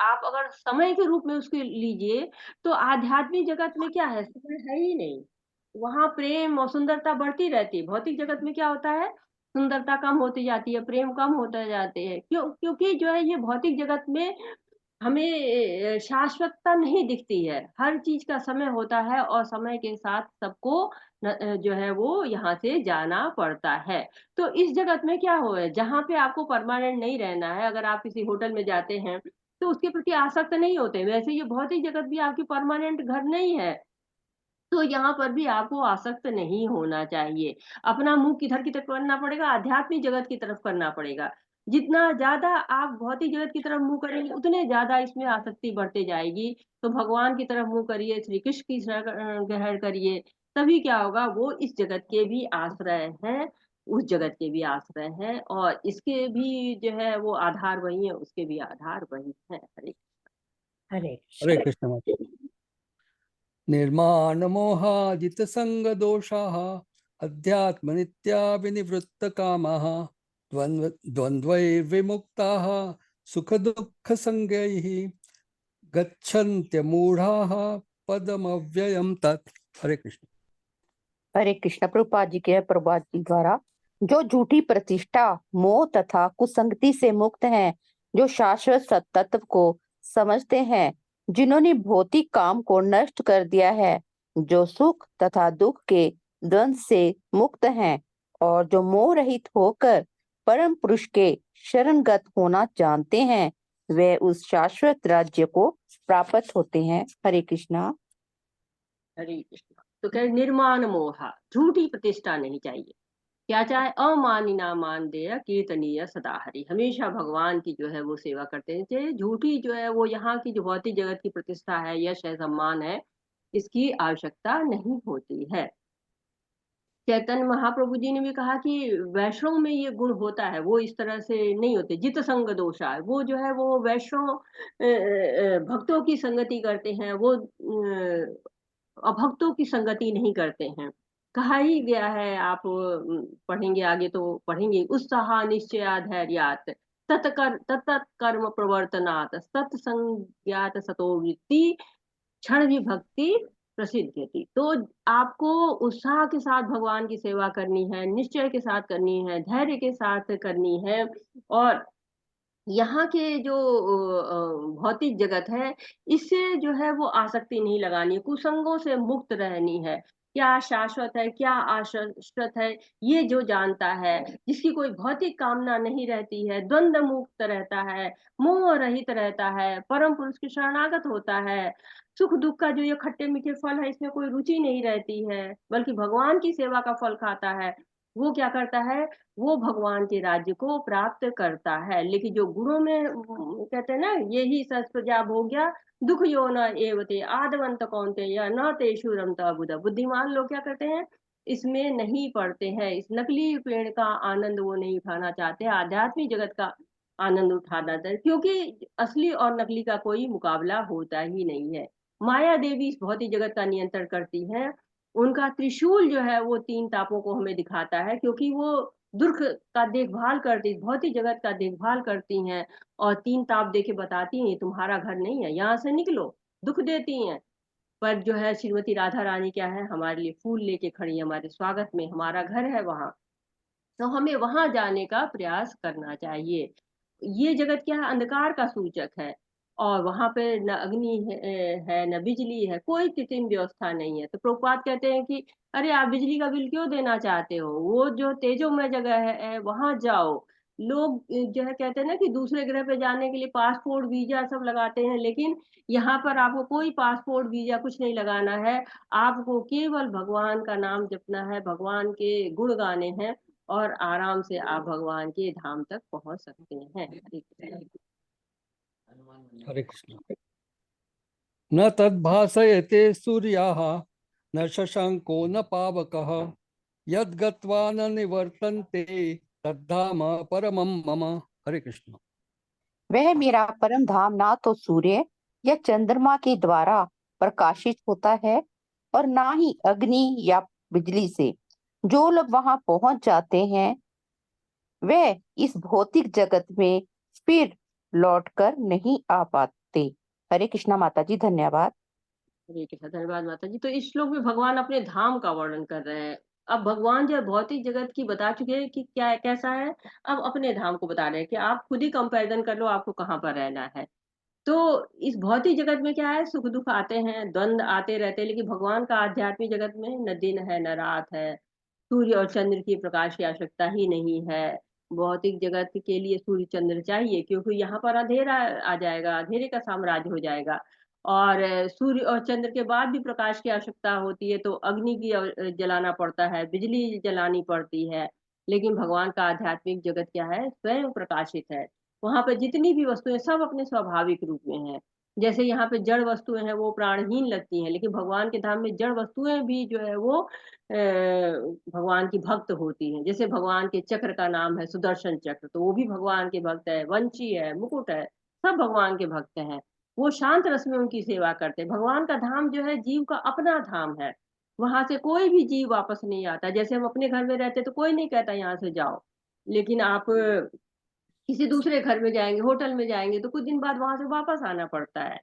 आप अगर समय के रूप में उसको लीजिए तो आध्यात्मिक जगत में क्या है, समय है ही नहीं। वहाँ प्रेम और सुंदरता बढ़ती रहती है। भौतिक जगत में क्या होता है, सुंदरता कम होती जाती है, प्रेम कम होते जाते हैं। क्योंकि जो है ये भौतिक जगत में हमें शाश्वतता नहीं दिखती है। हर चीज़ का समय होता है और समय के साथ सबको जो है वो यहाँ से जाना पड़ता है। तो इस जगत में क्या हो है, जहाँ पे आपको परमानेंट नहीं रहना है, अगर आप किसी होटल में जाते हैं, तो उसके प्रति आसक्त नहीं होते। वैसे ये भौतिक जगत भी आपकी परमानेंट घर नहीं है। तो यहाँ पर भी आपको आसक्त नहीं होना चाहिए। अपना मुँह किधर की तरफ करना पड़ेगा, आध्यात्मिक जगत की तरफ करना पड़ेगा। जितना ज़्यादा आप भौतिक जगत की तरफ मुँह करेंगे, उतने ज़्यादा इसमें आसक्ति बढ़ती जाएगी। तो भगवान की तरफ मुँह करिए, श्री कृष्ण की शरण ग्रहण करिए, तभी क्या होगा, वो इस जगत के भी आश्रय हैं, उस जगत के भी आश्रय हैं और इसके भी जो है वो आधार वही है, उसके भी आधार वही हैं। हरे हरे कृष्ण माता। निर्माण मोहाजित संग दोषाः अध्यात्म नित्या विनिवृत्त कामाः द्वन्द्वैर्विमुक्ताः सुख दुःख संगैः गच्छन्त्य मूढ़ाः पदमव्ययम् तत्। हरे कृष्ण। हरे कृष्ण। प्रभुपाद जी के प्रभुपाद जी द्वारा, जो झूठी प्रतिष्ठा, मोह तथा कुसंगति से मुक्त हैं, जो शाश्वत सत्तत्व को समझते हैं, जिन्होंने भौतिक काम को नष्ट कर दिया है, जो सुख तथा दुख के द्वंद से मुक्त हैं और जो मोह रहित होकर परम पुरुष के शरणगत होना जानते हैं, वे उस शाश्वत राज्य को प्राप्त होते हैं। हरे कृष्णा। हरे कृष्ण। तो कह निर्माण मोहा, झूठी प्रतिष्ठा नहीं चाहिए। क्या चाहे, अमानिना मान देय कीर्तनीय सदा हरि, हमेशा भगवान की जो है वो सेवा करते हैं। चाहे झूठी जो है वो यहाँ की जो भौतिक जगत की प्रतिष्ठा है, यश है, सम्मान है, इसकी आवश्यकता नहीं होती है। चैतन्य महाप्रभु जी ने भी कहा कि वैष्णव में ये गुण होता है, वो इस तरह से नहीं होते। जित संग दोषा है, वो जो है वो वैष्णव भक्तों की संगति करते हैं, वो अभक्तों की संगति नहीं करते हैं। कहा ही गया है, आप पढ़ेंगे आगे तो पढ़ेंगे, उत्साह निश्चया धैर्यात तत कर्म प्रवर्तनात् सत्संज्ञात सतो वृत्ति क्षण विभक्ति प्रसिद्ध्यति। तो आपको उत्साह के साथ भगवान की सेवा करनी है, निश्चय के साथ करनी है, धैर्य के साथ करनी है और यहाँ के जो भौतिक जगत है, इससे जो है वो आसक्ति नहीं लगानी है, कुसंगों से मुक्त रहनी है। क्या शाश्वत है, क्या अशाश्वत है, ये जो जानता है, जिसकी कोई भौतिक कामना नहीं रहती है, द्वंद्व मुक्त रहता है, मोह रहित रहता है, परम पुरुष के शरणागत होता है, सुख दुख का जो ये खट्टे मीठे फल है, इसमें कोई रुचि नहीं रहती है, बल्कि भगवान की सेवा का फल खाता है, वो क्या करता है, वो भगवान के राज्य को प्राप्त करता है। लेकिन जो गुणों में कहते हैं ना, यही सस्प्रजा भोग्या दुख यो न एवते आदवंत कौनते या न तेषु रमता बुधा। बुद्धिमान लोग क्या करते हैं, इसमें नहीं पड़ते हैं, इस नकली पेड़ का आनंद वो नहीं उठाना चाहते, आध्यात्मिक जगत का आनंद उठाना चाहते, क्योंकि असली और नकली का कोई मुकाबला होता ही नहीं है। माया देवी इस भौतिक जगत का नियंत्रण करती है। उनका त्रिशूल जो है वो तीन तापों को हमें दिखाता है, क्योंकि वो दुख का देखभाल करती, भौतिक जगत का देखभाल करती हैं और तीन ताप देके बताती हैं, तुम्हारा घर नहीं है, यहाँ से निकलो। दुख देती हैं, पर जो है श्रीमती राधा रानी क्या है, हमारे लिए फूल लेके खड़ी है, हमारे स्वागत में, हमारा घर है वहां, तो हमें वहां जाने का प्रयास करना चाहिए। ये जगत क्या है, अंधकार का सूचक है और वहां पे न अग्नि है न बिजली है, कोई कृत्रिम व्यवस्था नहीं है। तो प्रभुपाद कहते हैं कि अरे आप बिजली का बिल क्यों देना चाहते हो, वो जो तेजोमय जगह है वहां जाओ। लोग जो है कहते हैं ना कि दूसरे ग्रह पे जाने के लिए पासपोर्ट वीजा सब लगाते हैं, लेकिन यहाँ पर आपको कोई पासपोर्ट वीजा कुछ नहीं लगाना है। आपको केवल भगवान का नाम जपना है, भगवान के गुण गाने हैं और आराम से आप भगवान के धाम तक पहुंच सकते हैं। हरे कृष्ण। न तद्भासयते सूर्याः न शशांको न पावकः यद् गत्वा न निवर्तन्ते तद्धाम परमं मम। हरे कृष्ण। वह मेरा परम धाम ना तो सूर्य या चंद्रमा के द्वारा प्रकाशित होता है और ना ही अग्नि या बिजली से। जो लोग वहां पहुंच जाते हैं वे इस भौतिक जगत में फिर लौट कर नहीं आ पाते। हरे कृष्णा माता जी, धन्यवाद। हरे कृष्ण, धन्यवाद माता जी। तो इस श्लोक में भगवान अपने धाम का वर्णन कर रहे हैं। अब भगवान जो है भौतिक जगत की बता चुके हैं कि क्या कैसा है, अब अपने धाम को बता रहे हैं कि आप खुद ही कंपैरिजन कर लो आपको कहाँ पर रहना है। तो इस भौतिक जगत में क्या है, सुख दुख आते हैं, द्वंद आते रहते हैं, लेकिन भगवान का आध्यात्मिक जगत में न दिन है न रात है, सूर्य और चंद्र की प्रकाश की आवश्यकता ही नहीं है। भौतिक जगत के लिए सूर्य चंद्र चाहिए क्योंकि यहाँ पर अंधेरा आ जाएगा, अंधेरे का साम्राज्य हो जाएगा। और सूर्य और चंद्र के बाद भी प्रकाश की आवश्यकता होती है, तो अग्नि की जलाना पड़ता है, बिजली जलानी पड़ती है। लेकिन भगवान का आध्यात्मिक जगत क्या है, स्वयं प्रकाशित है। वहां पे जितनी भी वस्तुएं सब अपने स्वाभाविक रूप में हैं। जैसे यहाँ पे जड़ वस्तुएं हैं वो प्राणहीन लगती हैं, लेकिन भगवान के धाम में जड़ वस्तुएं भी जो है वो भगवान की भक्त होती हैं। जैसे भगवान के चक्र का नाम है सुदर्शन चक्र, तो वो भी भगवान के भक्त है। वंशी है, मुकुट है, सब भगवान के भक्त हैं। वो शांत रस में उनकी सेवा करते हैं। भगवान का धाम जो है जीव का अपना धाम है। वहां से कोई भी जीव वापस नहीं आता। जैसे हम अपने घर में रहते तो कोई नहीं कहता यहाँ से जाओ, लेकिन आप किसी दूसरे घर में जाएंगे, होटल में जाएंगे, तो कुछ दिन बाद वहां से वापस आना पड़ता है।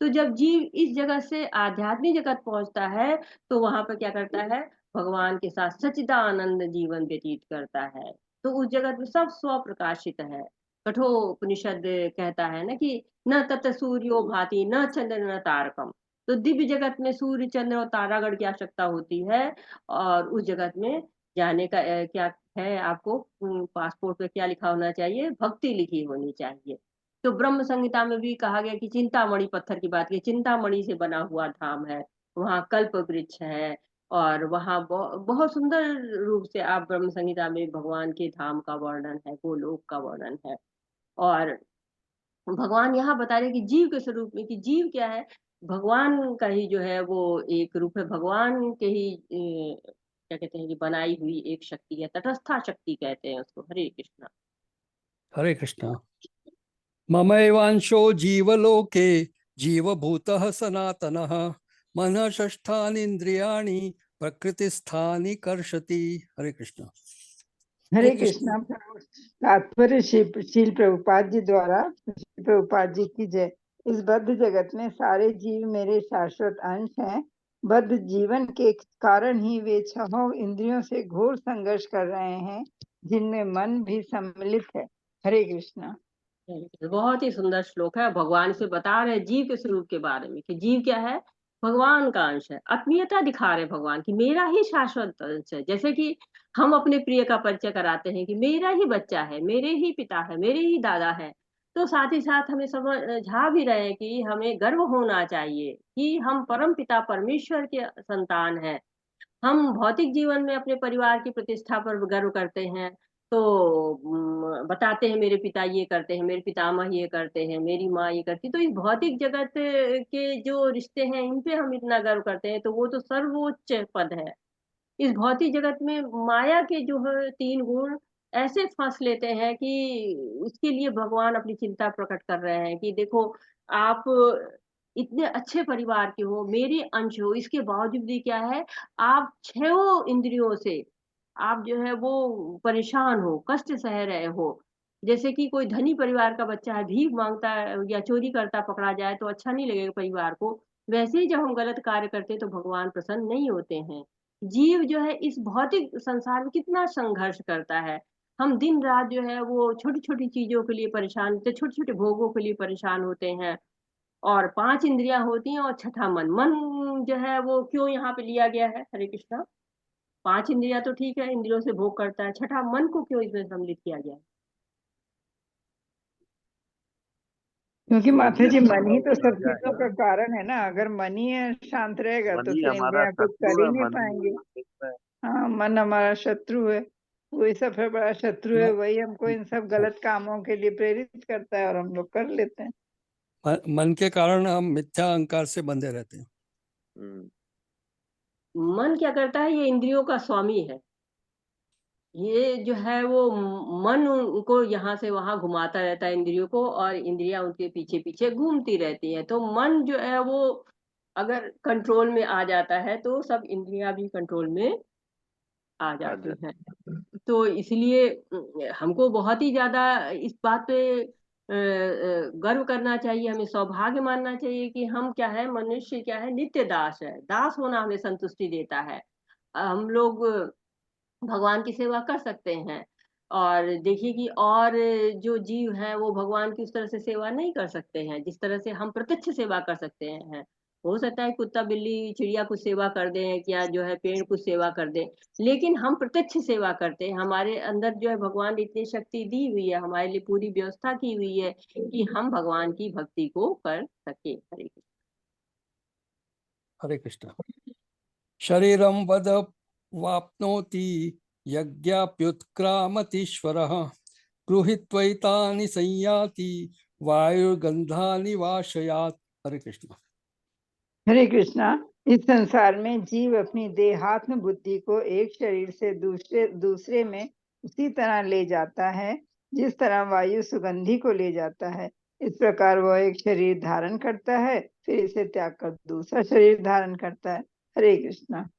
तो जब जीव इस जगत से आध्यात्मिक जगत पहुंचता है, तो वहां पर क्या करता है, भगवान के साथ सच्चिदानंद जीवन व्यतीत करता है। तो उस जगत में सब स्व प्रकाशित है। कठोपनिषद कहता है ना कि न तत सूर्यो भाति न चंद्र न तारकम। तो दिव्य जगत में सूर्य चंद्र और तारागण की आवश्यकता होती है। और उस जगत में जाने का क्या है, आपको पासपोर्ट पे क्या लिखा होना चाहिए, भक्ति लिखी होनी चाहिए। तो ब्रह्म संहिता में भी कहा गया कि चिंतामणि पत्थर की बात की, चिंतामणि से बना हुआ धाम है, वहाँ कल्प वृक्ष है। और वहाँ बहुत सुंदर रूप से आप ब्रह्म संहिता में भगवान के धाम का वर्णन है, गोलोक का वर्णन है। और भगवान यहाँ बता रहे कि जीव के स्वरूप में, कि जीव क्या है, भगवान का ही जो है वो एक रूप है, भगवान के ही क्या कहते हैं कि बनाई हुई एक शक्ति है, तटस्था शक्ति कहते हैं उसको। हरे कृष्णा। हरे कृष्णा। ममैवांशो जीवलोके जीवभूतः सनातनः मनः षष्ठानीन्द्रियाणि प्रकृतिस्थानि कर्षति। हरे कृष्णा। हरे कृष्णा। तात्पर्य शील प्रभुपाद जी द्वारा, श्री प्रभुपाद जी की जय। इस बद्ध जगत में सारे जीव मेरे शाश्वत अंश हैं। बद्ध जीवन के कारण ही वे छहों इंद्रियों से घोर संघर्ष कर रहे हैं, जिनमें मन भी सम्मिलित है। हरे कृष्णा। बहुत ही सुंदर श्लोक है। भगवान से बता रहे जीव के स्वरूप के बारे में कि जीव क्या है, भगवान का अंश है। आत्मीयता दिखा रहे भगवान की मेरा ही शाश्वत अंश है। जैसे कि हम अपने प्रिय का परिचय कराते हैं कि मेरा ही बच्चा है, मेरे ही पिता है, मेरे ही दादा है। तो साथ ही साथ हमें समझा भी रहे हैं कि हमें गर्व होना चाहिए कि हम परम पिता परमेश्वर के संतान हैं। हम भौतिक जीवन में अपने परिवार की प्रतिष्ठा पर गर्व करते हैं, तो बताते हैं मेरे पिता ये करते हैं, मेरे पितामह ये करते हैं, मेरी माँ ये करती। तो इस भौतिक जगत के जो रिश्ते हैं इन पे हम इतना गर्व करते हैं, तो वो तो सर्वोच्च पद है। इस भौतिक जगत में माया के जो है 3 गुण ऐसे फंस लेते हैं कि उसके लिए भगवान अपनी चिंता प्रकट कर रहे हैं कि देखो, आप इतने अच्छे परिवार के हो, मेरे अंश हो, इसके बावजूद भी क्या है, आप 6 इंद्रियों से आप जो है वो परेशान हो, कष्ट सह रहे हो। जैसे कि कोई धनी परिवार का बच्चा है, भीख मांगता है या चोरी करता पकड़ा जाए तो अच्छा नहीं लगेगा परिवार को। वैसे ही जब हम गलत कार्य करते हैं तो भगवान प्रसन्न नहीं होते हैं। जीव जो है इस भौतिक संसार में कितना संघर्ष करता है। हम दिन रात जो है वो छोटी छोटी चीजों के लिए परेशान होते, छोटे छोटे भोगों के लिए परेशान होते हैं। और 5 इंद्रियां होती हैं और छठा मन। मन जो है वो क्यों यहाँ पे लिया गया है, हरे कृष्णा? 5 इंद्रियां तो ठीक है, इंद्रियों से भोग करता है, छठा मन को क्यों इसमें सम्मिलित किया गया है? क्योंकि माता जी ये मन ही तो लग सब चीजों का जाएगा। कारण है ना। अगर मन ही शांत रहेगा तो मनी फिर हमारा इंद्रियां कुछ शत्रु कर ही है, नहीं मनी पाएंगे। है। हाँ, मन हमारा शत्रु है। वही सबसे बड़ा शत्रु है, वही हमको इन सब गलत कामों के लिए प्रेरित करता है और हम लोग कर लेते हैं। मन के कारण हम मिथ्या अहंकार से बंधे रहते हैं। मन क्या करता है, ये इंद्रियों का स्वामी है। ये जो है वो मन उनको यहाँ से वहां घुमाता रहता है इंद्रियों को, और इंद्रियां उनके पीछे पीछे घूमती रहती हैं। तो मन जो है वो अगर कंट्रोल में आ जाता है तो सब इंद्रियां भी कंट्रोल में आ जाती हैं। तो इसलिए हमको बहुत ही ज्यादा इस बात पे गर्व करना चाहिए, हमें सौभाग्य मानना चाहिए कि हम क्या है, मनुष्य क्या है, नित्य दास है। दास होना हमें संतुष्टि देता है। हम लोग भगवान की सेवा कर सकते हैं। और देखिए कि और जो जीव हैं वो भगवान की उस तरह से सेवा नहीं कर सकते हैं जिस तरह से हम प्रत्यक्ष सेवा कर सकते हैं। हो सकता है कुत्ता बिल्ली चिड़िया कुछ सेवा कर दें, या जो है पेड़ कुछ सेवा कर दें, लेकिन हम प्रत्यक्ष सेवा करते हैं। हमारे अंदर जो है भगवान ने इतनी शक्ति दी हुई है, हमारे लिए पूरी व्यवस्था की हुई है कि हम भगवान की भक्ति को कर सके। हरे कृष्ण। हरे कृष्ण। शरीरं वद वाप्नोति यज्ञाप्युत्क्रामतीश्वरः गृहीत्वैतानि संयाति वायुर्गंधानि वाशयात्। हरे कृष्ण। हरे कृष्णा। इस संसार में जीव अपनी देहात्म बुद्धि को एक शरीर से दूसरे में उसी तरह ले जाता है जिस तरह वायु सुगंधि को ले जाता है। इस प्रकार वह एक शरीर धारण करता है, फिर इसे त्याग कर दूसरा शरीर धारण करता है। हरे कृष्णा।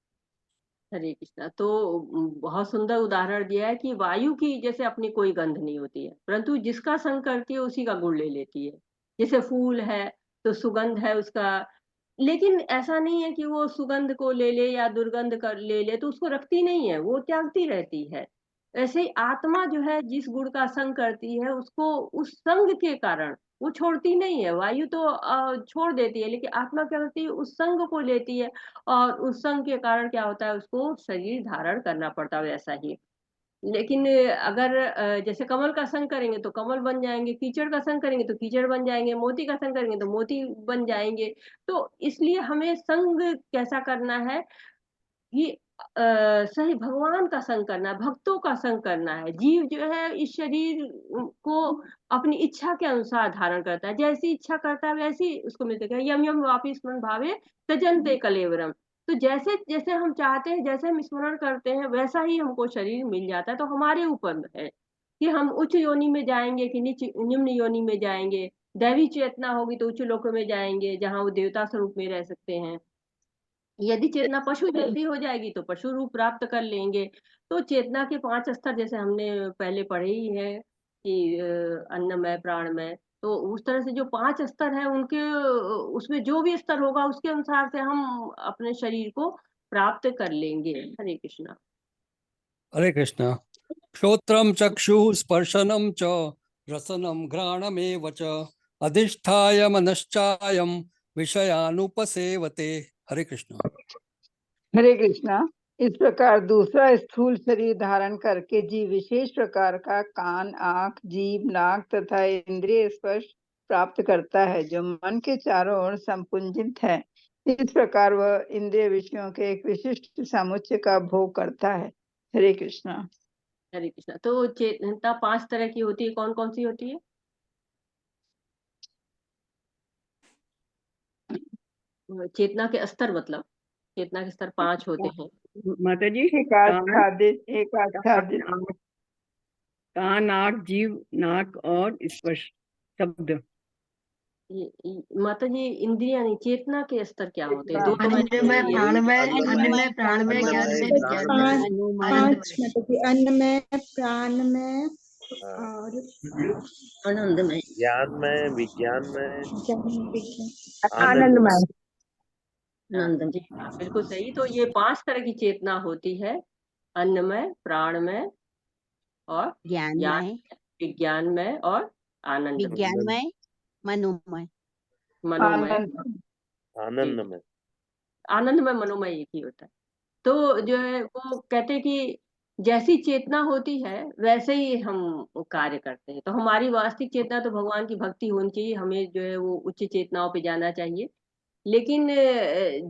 हरे कृष्णा। तो बहुत सुंदर उदाहरण दिया है कि वायु की जैसे अपनी कोई गंध नहीं होती है, परंतु जिसका संग करती है उसी का गुण ले लेती है। जैसे फूल है तो सुगंध है उसका, लेकिन ऐसा नहीं है कि वो सुगंध को ले ले या दुर्गंध कर ले ले तो उसको रखती नहीं है, वो त्यागती रहती है। ऐसे ही आत्मा जो है जिस गुण का संग करती है उसको उस संग के कारण वो छोड़ती नहीं है। वायु तो छोड़ देती है, लेकिन आत्मा क्या करती है, उस संग को लेती है, और उस संग के कारण क्या होता है, उसको शरीर धारण करना पड़ता है वैसा ही। लेकिन अगर जैसे कमल का संग करेंगे तो कमल बन जाएंगे, कीचड़ का संग करेंगे तो कीचड़ बन जाएंगे, मोती का संग करेंगे तो मोती बन जाएंगे। तो इसलिए हमें संग कैसा करना है कि सही भगवान का संग करना है, भक्तों का संग करना है। जीव जो है इस शरीर को अपनी इच्छा के अनुसार धारण करता है, जैसी इच्छा करता है वैसी उसको मिलता है। यम यम वापि स्मरण भावे तजन्ते कलेवरम। तो जैसे जैसे हम चाहते हैं, जैसे हम स्मरण करते हैं, वैसा ही हमको शरीर मिल जाता है। तो हमारे ऊपर है कि हम उच्च योनि में जाएंगे कि निम्न योनि में जाएंगे। दैवी चेतना होगी तो उच्च लोकों में जाएंगे जहाँ वो देवता स्वरूप में रह सकते हैं। यदि चेतना पशु जैसी हो जाएगी तो पशु रूप प्राप्त कर लेंगे। तो चेतना के 5 स्तर जैसे हमने पहले पढ़े ही है कि अन्नमय प्राणमय, तो उस तरह से जो 5 स्तर है उनके उसमें जो भी स्तर होगा उसके अनुसार से हम अपने शरीर को प्राप्त कर लेंगे। हरे कृष्णा। हरे कृष्ण। श्रोत्रम चक्षुः स्पर्शनम च रसनम घ्राणमेव च अधिष्ठाय मनश्चायं विषयानुपसेवते। हरे कृष्ण। हरे कृष्णा। इस प्रकार दूसरा स्थूल शरीर धारण करके जीव विशेष प्रकार का कान, आंख, जीभ, नाक तथा इंद्रिय स्पर्श प्राप्त करता है जो मन के चारों ओर संपुंजित है। इस प्रकार वह इंद्रिय विषयों के एक विशिष्ट समुच्चय का भोग करता है। हरे कृष्णा। हरे कृष्णा। तो चेतना 5 तरह की होती है, कौन कौन सी होती है? चेतना के स्तर, मतलब चेतना के स्तर 5 होते हैं। माता जी, एक आच्छादित कान, आंख, जीभ, नाक और स्पर्श शब्द। माता जी इंद्रिया नहीं, चेतना के स्तर क्या होते हैं? 2 तो अन्नमय, प्राणमय, अन्नमय, प्राणमय, ज्ञानमय, विज्ञानमय। पांच मतलब कि अन्नमय, प्राणमय और आनंदमय, ज्ञानमय, विज्ञानमय, आनंदमय। आनंदमय। जी हाँ, बिल्कुल सही। तो ये 5 तरह की चेतना होती है, अन्नमय, प्राणमय और ज्ञानमय, विज्ञानमय और आनंदमय। विज्ञानमय, मनोमय। मनोमय। आनंदमय। आनंदमय मनोमय एक ही होता है। तो जो है वो कहते हैं कि जैसी चेतना होती है वैसे ही हम कार्य करते हैं। तो हमारी वास्तविक चेतना तो भगवान की भक्ति होनी चाहिए, हमें जो है वो उच्च चेतनाओं पे जाना चाहिए। लेकिन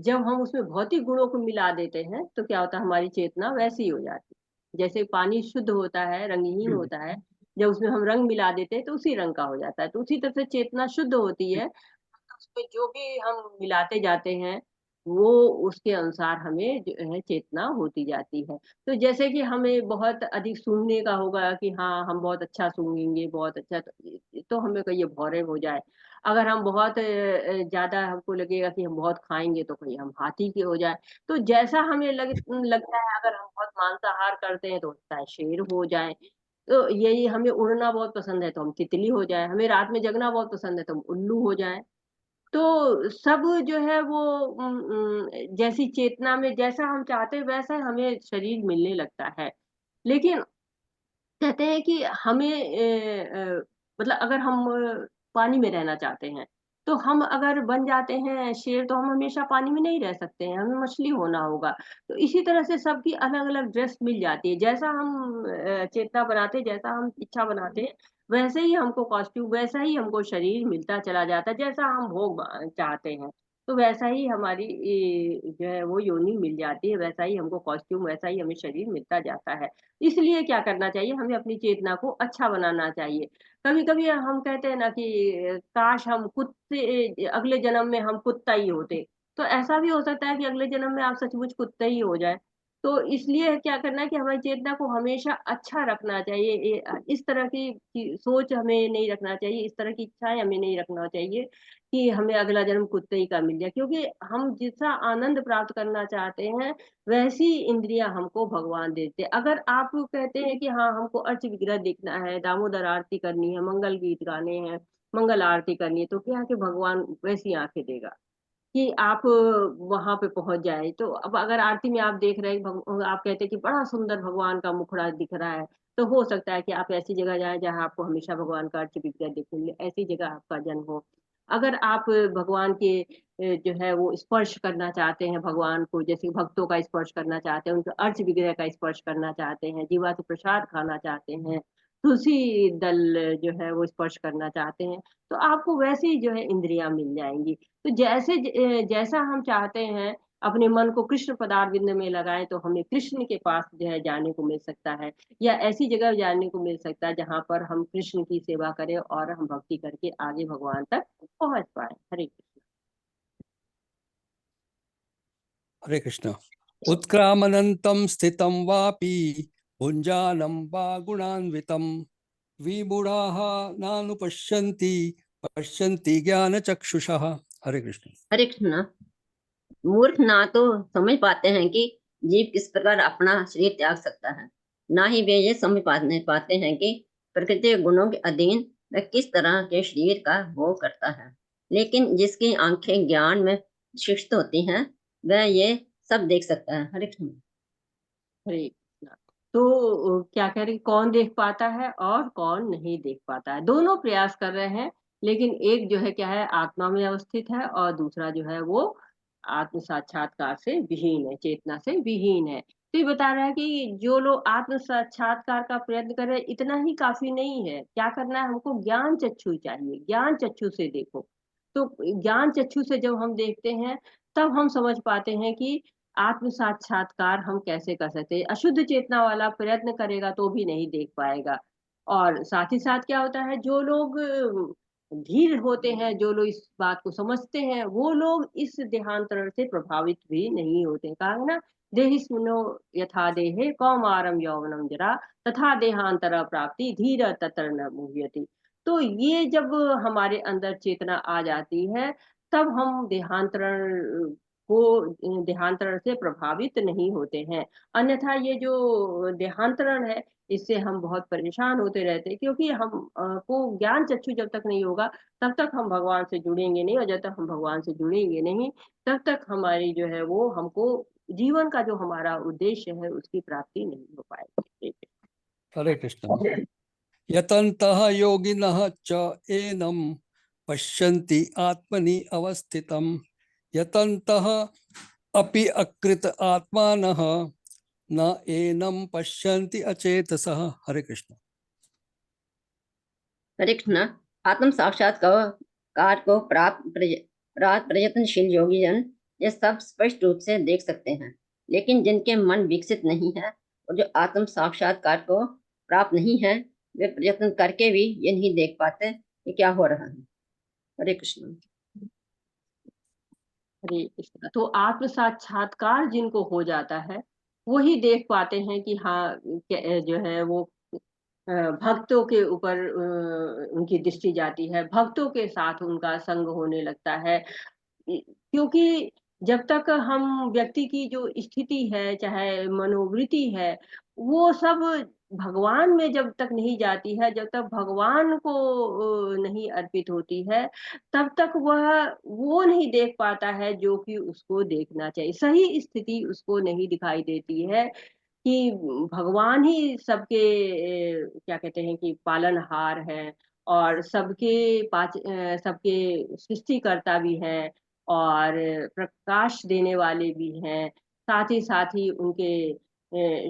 जब हम उसमें भौतिक गुणों को मिला देते हैं तो क्या होता है, हमारी चेतना वैसी हो जाती है। जैसे पानी शुद्ध होता है, रंगहीन होता है, जब उसमें हम रंग मिला देते हैं तो उसी रंग का हो जाता है। तो उसी तरह से चेतना शुद्ध होती है, उसमें जो भी हम मिलाते जाते हैं वो उसके अनुसार हमें जो है चेतना होती जाती है। तो जैसे कि हमें बहुत अधिक सूंघने का होगा कि हाँ हम बहुत अच्छा सूंघेंगे, बहुत अच्छा, तो हमें कहीं भौरे हो जाए। अगर हम बहुत ज्यादा हमको लगेगा कि हम बहुत खाएंगे तो कहीं हम हाथी के हो जाए। तो जैसा हमें लगता है, अगर हम बहुत मांसाहार करते हैं तो होता है शेर हो जाए। तो यही, हमें उड़ना बहुत पसंद है तो हम तितली हो जाए, हमें रात में जगना बहुत पसंद है तो हम उल्लू हो जाए। तो सब जो है वो जैसी चेतना में जैसा हम चाहते हैं वैसा हमें शरीर मिलने लगता है। लेकिन कहते हैं कि हमें मतलब अगर हम पानी में रहना चाहते हैं, तो हम अगर बन जाते हैं शेर तो हम हमेशा पानी में नहीं रह सकते हैं, हमें मछली होना होगा। तो इसी तरह से सबकी अलग अलग ड्रेस मिल जाती है, जैसा हम चेतना बनाते हैं, जैसा हम इच्छा बनाते हैं, वैसे ही हमको कॉस्ट्यूम, वैसा ही हमको शरीर मिलता चला जाता है, जैसा हम भोग चाहते हैं। तो वैसा ही हमारी जो है वो योनि मिल जाती है, वैसा ही हमको कॉस्ट्यूम, वैसा ही हमें शरीर मिलता जाता है। इसलिए क्या करना चाहिए, हमें अपनी चेतना को अच्छा बनाना चाहिए। कभी कभी हम कहते हैं ना कि काश हम कुत्ते, अगले जन्म में हम कुत्ता ही होते। तो ऐसा भी हो सकता है कि अगले जन्म में आप सचमुच कुत्ते ही हो जाए। तो इसलिए क्या करना है कि हमारी चेतना को हमेशा अच्छा रखना चाहिए। इस तरह की सोच हमें नहीं रखना चाहिए, इस तरह की इच्छाएं हमें नहीं रखना चाहिए कि हमें अगला जन्म कुत्ते ही का मिल जाए, क्योंकि हम जितना आनंद प्राप्त करना चाहते हैं वैसी इंद्रियां हमको भगवान देते हैं। अगर आप कहते हैं कि हाँ हमको अर्च विग्रह देखना है, दामोदर आरती करनी है, मंगल गीत गाने हैं, मंगल आरती करनी है, तो क्या है कि भगवान वैसी आंखें देगा कि आप वहां पे पहुंच जाए। तो अब अगर आरती में आप देख रहे हैं आप कहते हैं कि बड़ा सुंदर भगवान का मुखड़ा दिख रहा है, तो हो सकता है कि आप ऐसी जगह जाएं जहां आपको हमेशा भगवान का अर्च विग्रह देखने मिले, ऐसी जगह आपका जन्म हो। अगर आप भगवान के जो है वो स्पर्श करना चाहते हैं, भगवान को जैसे भक्तों का स्पर्श करना चाहते हैं, उनके अर्च विग्रह का स्पर्श करना चाहते हैं, जीवा से प्रसाद खाना चाहते हैं, तुलसी दल जो है वो स्पर्श करना चाहते हैं, तो आपको वैसी जो है इंद्रियां मिल जाएंगी। तो जैसा हम चाहते हैं अपने मन को कृष्ण पदारविंद में लगाएं, तो हमें कृष्ण के पास जो है जाने को मिल सकता है, या ऐसी जगह जाने को मिल सकता है जहां पर हम कृष्ण की सेवा करें और हम भक्ति करके आगे भगवान तक पहुंच पाए। हरे कृष्ण। हरे कृष्ण। उत्क्रामनन्तं स्थितं वापि भुञ्जानं वा गुणान्वितं विमूढाः नानुपश्यन्ति पश्यन्ति ज्ञानचक्षुषः। हरे कृष्ण। हरे कृष्ण। मूर्ख ना तो समझ पाते हैं कि जीव किस प्रकार अपना शरीर त्याग सकता है, ना ही वे ये समझ पाते हैं कि प्रकृति के गुणों के अधीन वह किस तरह के शरीर का भोग करता है। लेकिन जिसकी आंखें ज्ञान में शिक्षित होती हैं वह ये सब देख सकता है। हरे कृष्ण। हरे कृष्ण। तो क्या कह रहे, कौन देख पाता है और कौन नहीं देख पाता है, दोनों प्रयास कर रहे हैं, लेकिन एक जो है क्या है आत्मा में अवस्थित है और दूसरा जो है वो आत्म साक्षात्कार से विहीन है, चेतना से विहीन है। तो ये बता रहा है कि जो लोग आत्म साक्षात्कार का प्रयत्न कर रहे हैं इतना ही काफी नहीं है, क्या करना है, हमको ज्ञान चक्षु चाहिए, ज्ञान चक्षु से देखो। तो ज्ञान चक्षु से जब हम देखते हैं तब हम समझ पाते हैं कि आत्म साक्षात्कार हम कैसे कर सकते हैं। अशुद्ध चेतना वाला प्रयत्न करेगा तो भी नहीं देख पाएगा। और साथ ही साथ क्या होता है, जो लोग धीर होते हैं, जो लोग इस बात को समझते हैं, वो लोग इस देहांतरण से प्रभावित भी नहीं होते। कहा है ना, देहिस्मिनो यथा देहे कौमारम यौवनम जरा तथा देहांतर प्राप्ति धीर तत्र न मुह्यति। तो ये जब हमारे अंदर चेतना आ जाती है तब हम देहांतरण से प्रभावित नहीं होते हैं। अन्यथा ये जो देहांतरण है इससे हम बहुत परेशान होते रहते हैं, क्योंकि हम को ज्ञान चक्षु जब तक नहीं होगा तब तक हम भगवान से जुड़ेंगे नहीं, और जब तक हम भगवान से जुड़ेंगे नहीं तब तक हमारी जो है वो हमको जीवन का जो हमारा उद्देश्य है उसकी प्राप्ति नहीं हो पाएगी। हरे कृष्ण। यतन्तः योगिनः च एनं पश्यन्ति आत्मनि अवस्थितं यतन्तः अपि अकृत आत्मानः न एनं पश्यन्ति अचेतसः। हरे कृष्ण। हरे कृष्ण। आत्म साक्षात्कार को प्राप्त प्रयत्नशील योगी जन ये सब स्पष्ट रूप से देख सकते हैं, लेकिन जिनके मन विकसित नहीं है और जो आत्म साक्षात्कार को प्राप्त नहीं है वे प्रयत्न करके भी ये नहीं देख पाते कि क्या हो रहा है। हरे कृष्ण। हरे कृष्ण। तो आत्म साक्षात्कार जिनको हो जाता है वही देख पाते हैं कि हाँ जो है वो भक्तों के ऊपर उनकी दृष्टि जाती है, भक्तों के साथ उनका संग होने लगता है। क्योंकि जब तक हम व्यक्ति की जो स्थिति है चाहे मनोवृत्ति है वो सब भगवान में जब तक नहीं जाती है, जब तक भगवान को नहीं अर्पित होती है, तब तक वह वो नहीं देख पाता है जो कि उसको देखना चाहिए। सही स्थिति उसको नहीं दिखाई देती है कि भगवान ही सबके क्या कहते हैं कि पालनहार है, और सबके सृष्टिकर्ता भी हैं, और प्रकाश देने वाले भी हैं, साथ ही उनके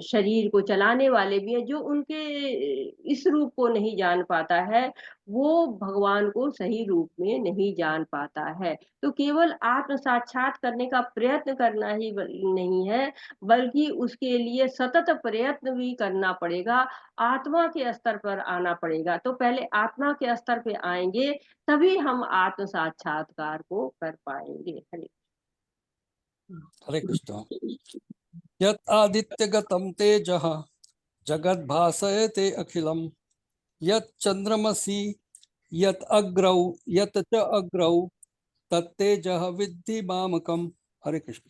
शरीर को चलाने वाले भी हैं। जो उनके इस रूप को नहीं जान पाता है, वो भगवान को सही रूप में नहीं जान पाता है। तो केवल आत्म साक्षात करने का प्रयत्न करना ही नहीं है, बल्कि उसके लिए सतत प्रयत्न भी करना पड़ेगा, आत्मा के स्तर पर आना पड़ेगा। तो पहले आत्मा के स्तर पे आएंगे, तभी हम आत्म साक्षात्कार को कर पाएंगे। हरे कृष्ण। यत् आदित्यगतं तेजः जगद्भासयते अखिलम्, यत् चंद्रमसि यत् अग्रौ यत् च अग्रौ तत्तेजः विद्धि मामकम्। हरे कृष्ण।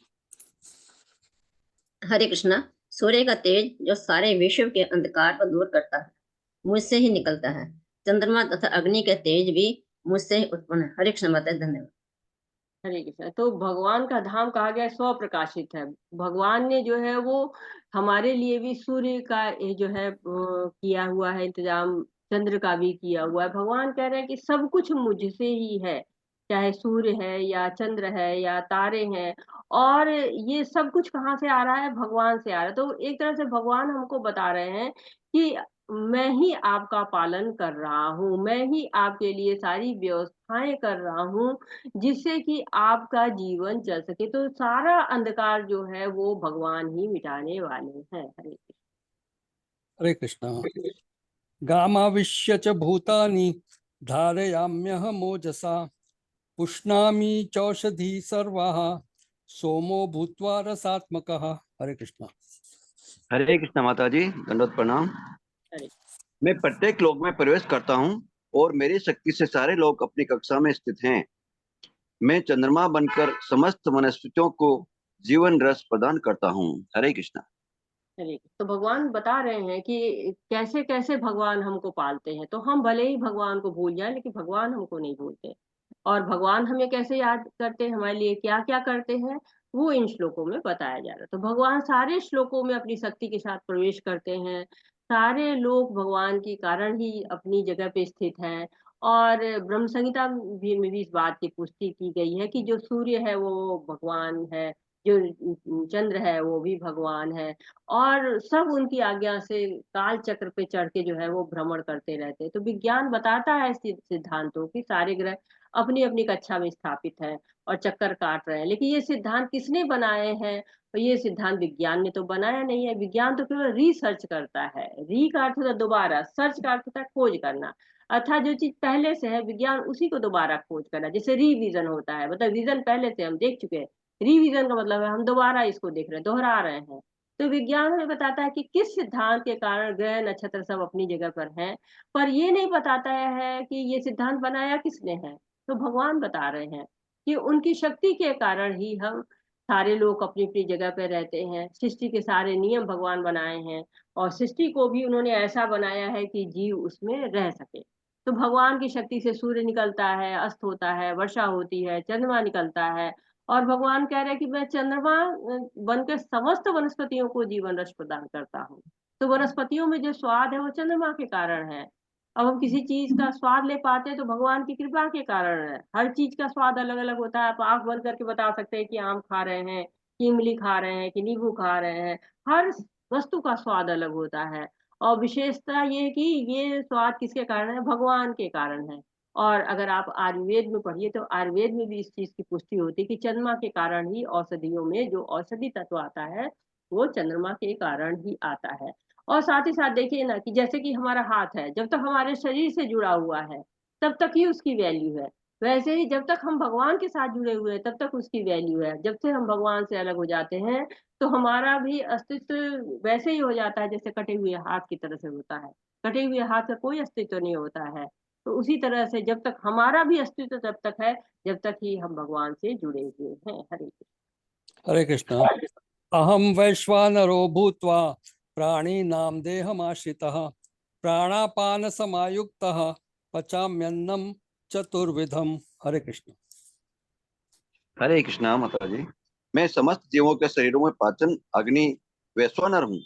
हरे कृष्णा। सूर्य का तेज जो सारे विश्व के अंधकार को दूर करता है, मुझसे ही निकलता है। चंद्रमा तथा अग्नि के तेज भी मुझसे ही उत्पन्न है। हरे कृष्ण माता, धन्यवाद। हरे कृष्ण। तो भगवान का धाम कहा गया स्व प्रकाशित है। भगवान ने जो है वो हमारे लिए भी सूर्य का ये जो है किया हुआ है इंतजाम, चंद्र का भी किया हुआ है। भगवान कह रहे हैं कि सब कुछ मुझसे ही है, चाहे सूर्य है या चंद्र है या तारे हैं, और ये सब कुछ कहाँ से आ रहा है? भगवान से आ रहा है। तो एक तरह से भगवान हमको बता रहे हैं कि मैं ही आपका पालन कर रहा हूँ, मैं ही आपके लिए सारी व्यवस्थाएं कर रहा हूँ, जिससे कि आपका जीवन चल सके। तो सारा अंधकार जो है वो भगवान ही मिटाने वाले हैं। हरे कृष्ण। गामाविश्य च भूतानि धारयाम्यहमोजसा, पुष्णामि चौषधी सर्वाः सोमो भूत्वा रसात्मकः। हरे कृष्ण। हरे कृष्ण माता जी, दंडवत प्रणाम। हरे। मैं प्रत्येक लोक में प्रवेश करता हूँ और मेरी शक्ति से सारे लोग अपनी कक्षा में स्थित हैं। मैं चंद्रमा बनकर समस्त वनस्पतियों को जीवन रस प्रदान करता हूँ। हरे कृष्ण। तो भगवान बता रहे हैं कि कैसे कैसे भगवान हमको पालते हैं। तो हम भले ही भगवान को भूल जाएं, लेकिन भगवान हमको नहीं भूलते। और भगवान हमें कैसे याद करते हैं, हमारे लिए क्या क्या करते हैं, वो इन श्लोकों में बताया जा रहा है। तो भगवान सारे श्लोकों में अपनी शक्ति के साथ प्रवेश करते हैं। सारे लोग भगवान के कारण ही अपनी जगह पे स्थित हैं। और ब्रह्म संहिता में भी इस बात की पुष्टि की गई है कि जो सूर्य है वो भगवान है, जो चंद्र है वो भी भगवान है, और सब उनकी आज्ञा से काल चक्र पे चढ़ के जो है वो भ्रमण करते रहते हैं। तो विज्ञान बताता है सिद्धांतों की सारे ग्रह अपनी अपनी कक्षा में स्थापित है और चक्कर काट रहे हैं। लेकिन ये सिद्धांत किसने बनाए हैं? तो ये सिद्धांत विज्ञान ने तो बनाया नहीं है। विज्ञान तो केवल रिसर्च करता है। री का अर्थ होता है दोबारा, सर्च का अर्थ होता है खोज करना, अर्थात जो चीज पहले से है विज्ञान उसी को दोबारा खोज करना। जैसे रिवीजन होता है, मतलब विजन पहले से हम देख चुके हैं, रिवीजन का मतलब है हम दोबारा इसको देख रहे हैं, दोहरा रहे हैं। तो विज्ञान हमें बताता है कि किस सिद्धांत के कारण ग्रह नक्षत्र सब अपनी जगह पर हैं, पर ये नहीं बताता है कि ये सिद्धांत बनाया किसने है। तो भगवान बता रहे हैं कि उनकी शक्ति के कारण ही हम सारे लोग अपनी अपनी जगह पर रहते हैं। सृष्टि के सारे नियम भगवान बनाए हैं, और सृष्टि को भी उन्होंने ऐसा बनाया है कि जीव उसमें रह सके। तो भगवान की शक्ति से सूर्य निकलता है, अस्त होता है, वर्षा होती है, चंद्रमा निकलता है, और भगवान कह रहे हैं कि मैं चंद्रमा बनकर समस्त वनस्पतियों को जीवन रस प्रदान करता हूँ। तो वनस्पतियों में जो स्वाद है वो चंद्रमा के कारण है। अब हम किसी चीज का स्वाद ले पाते हैं तो भगवान की कृपा के कारण है। हर चीज का स्वाद अलग अलग होता है। आप आंख बंद करके बता सकते हैं कि आम खा रहे हैं, कि इमली खा रहे हैं, कि नींबू खा रहे हैं। हर वस्तु का स्वाद अलग होता है, और विशेषता ये है कि ये स्वाद किसके कारण है? भगवान के कारण है। और अगर आप आयुर्वेद में पढ़िए तो आयुर्वेद में भी इस चीज की पुष्टि होती है कि चंद्रमा के कारण ही औषधियों में जो औषधि तत्व आता है वो चंद्रमा के कारण ही आता है। और साथ ही साथ देखिए ना कि जैसे कि हमारा हाथ है, जब तक हमारे शरीर से जुड़ा हुआ है तब तक ही उसकी वैल्यू है। वैसे ही जब तक हम भगवान के साथ जुड़े हुए हैं तब तक उसकी वैल्यू है। जब से हम भगवान से अलग हो जाते हैं तो हमारा भी अस्तित्व वैसे ही हो जाता है जैसे कटे हुए हाथ की तरह से होता है। कटे हुए हाथ का कोई अस्तित्व नहीं होता है। तो उसी तरह से जब तक हमारा भी अस्तित्व तब तक है जब तक ही हम भगवान से जुड़े हुए हैं। हरे कृष्ण। हरे कृष्ण। अहम वैश्वानरो भूत्वा प्राणिनां देहमाश्रितः प्राणापान समायुक्तः पचाम्यन्नं चतुर्विधम। हरे कृष्ण। हरे कृष्णा माता जी। मैं समस्त जीवों के शरीरों में पाचन अग्नि वैश्वानर हूँ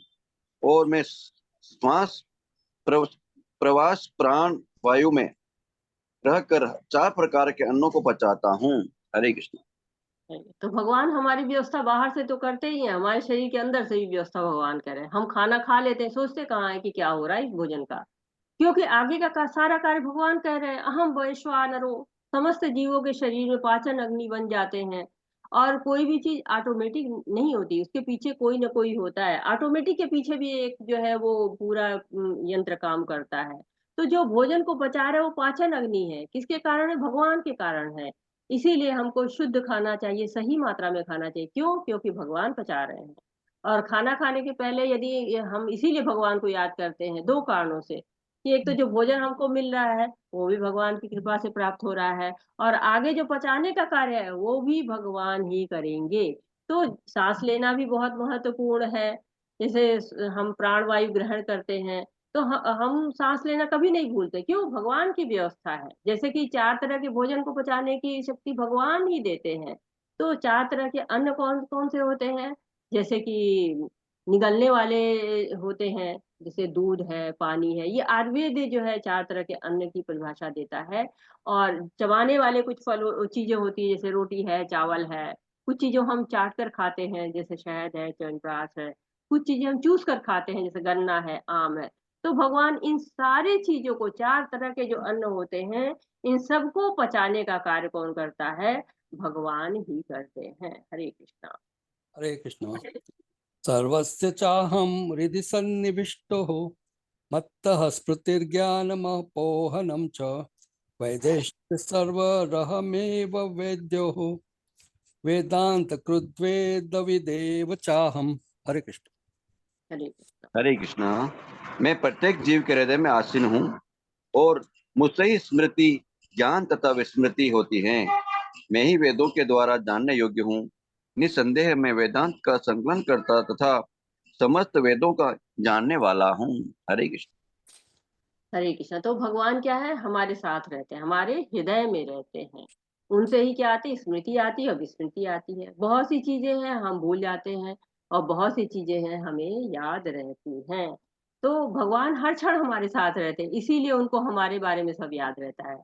और मैं श्वास प्रवास प्राण वायु में रहकर 4 प्रकार के अन्नों को पचाता हूँ। हरे कृष्ण। तो भगवान हमारी व्यवस्था बाहर से तो करते ही हैं, हमारे शरीर के अंदर से भी व्यवस्था भगवान करें। हम खाना खा लेते हैं, सोचते कहाँ है कि क्या हो रहा है इस भोजन का, क्योंकि आगे का सारा कार्य भगवान कह रहे हैं। अहम वैश्वानरो, समस्त जीवों के शरीर में पाचन अग्नि बन जाते हैं। और कोई भी चीज ऑटोमेटिक नहीं होती, उसके पीछे कोई ना कोई होता है। ऑटोमेटिक के पीछे भी एक जो है वो पूरा यंत्र काम करता है। तो जो भोजन को पचा रहे वो पाचन अग्नि है, किसके कारण है? भगवान के कारण है। इसीलिए हमको शुद्ध खाना चाहिए, सही मात्रा में खाना चाहिए। क्यों? क्योंकि भगवान पचा रहे हैं। और खाना खाने के पहले यदि हम इसीलिए भगवान को याद करते हैं 2 कारणों से, कि एक तो जो भोजन हमको मिल रहा है वो भी भगवान की कृपा से प्राप्त हो रहा है, और आगे जो पचाने का कार्य है वो भी भगवान ही करेंगे। तो सांस लेना भी बहुत महत्वपूर्ण है। जैसे हम प्राणवायु ग्रहण करते हैं तो हम सांस लेना कभी नहीं भूलते। क्यों? भगवान की व्यवस्था है। जैसे कि 4 तरह के भोजन को पचाने की शक्ति भगवान ही देते हैं। तो 4 तरह के अन्न कौन कौन से होते हैं? जैसे कि निगलने वाले होते हैं, जैसे दूध है, पानी है। ये आयुर्वेद जो है 4 तरह के अन्न की परिभाषा देता है। और चबाने वाले कुछ फल चीजें होती है, जैसे रोटी है, चावल है। कुछ चीजों हम चाट कर खाते हैं, जैसे शहद है, च्यवनप्राश है। कुछ चीजें हम चूस कर खाते हैं, जैसे गन्ना है, आम है। तो भगवान इन सारी चीजों को, 4 तरह के जो अन्न होते हैं, इन सबको पचाने का कार्य कौन करता है? भगवान ही करते हैं। हरे कृष्णा। हरे कृष्ण। सर्वस्य चाहं हृदि सन्निविष्टो मत्तः स्मृतिर्ज्ञानमपोहनं च वैदेश्य सर्वरहमेव वेद्यो वेदांत कृद्वेदविदेव चाहम। हरे कृष्ण। हरे कृष्णा। हरे कृष्णा। मैं प्रत्येक जीव के हृदय में आसीन हूँ और मुझसे ही स्मृति ज्ञान तथा विस्मृति होती है। मैं ही वेदों के द्वारा जानने योग्य हूँ। निसंदेह मैं वेदांत का संकलन करता तथा समस्त वेदों का जानने वाला हूँ। हरे कृष्ण। हरे कृष्णा। तो भगवान क्या है? हमारे साथ रहते हैं, हमारे हृदय में रहते हैं। उनसे ही क्या आती है? स्मृति आती है और विस्मृति आती है। बहुत सी चीजें हैं हम भूल जाते हैं, और बहुत सी चीजें हैं हमें याद रहती हैं। तो भगवान हर क्षण हमारे साथ रहते हैं, इसीलिए उनको हमारे बारे में सब याद रहता है।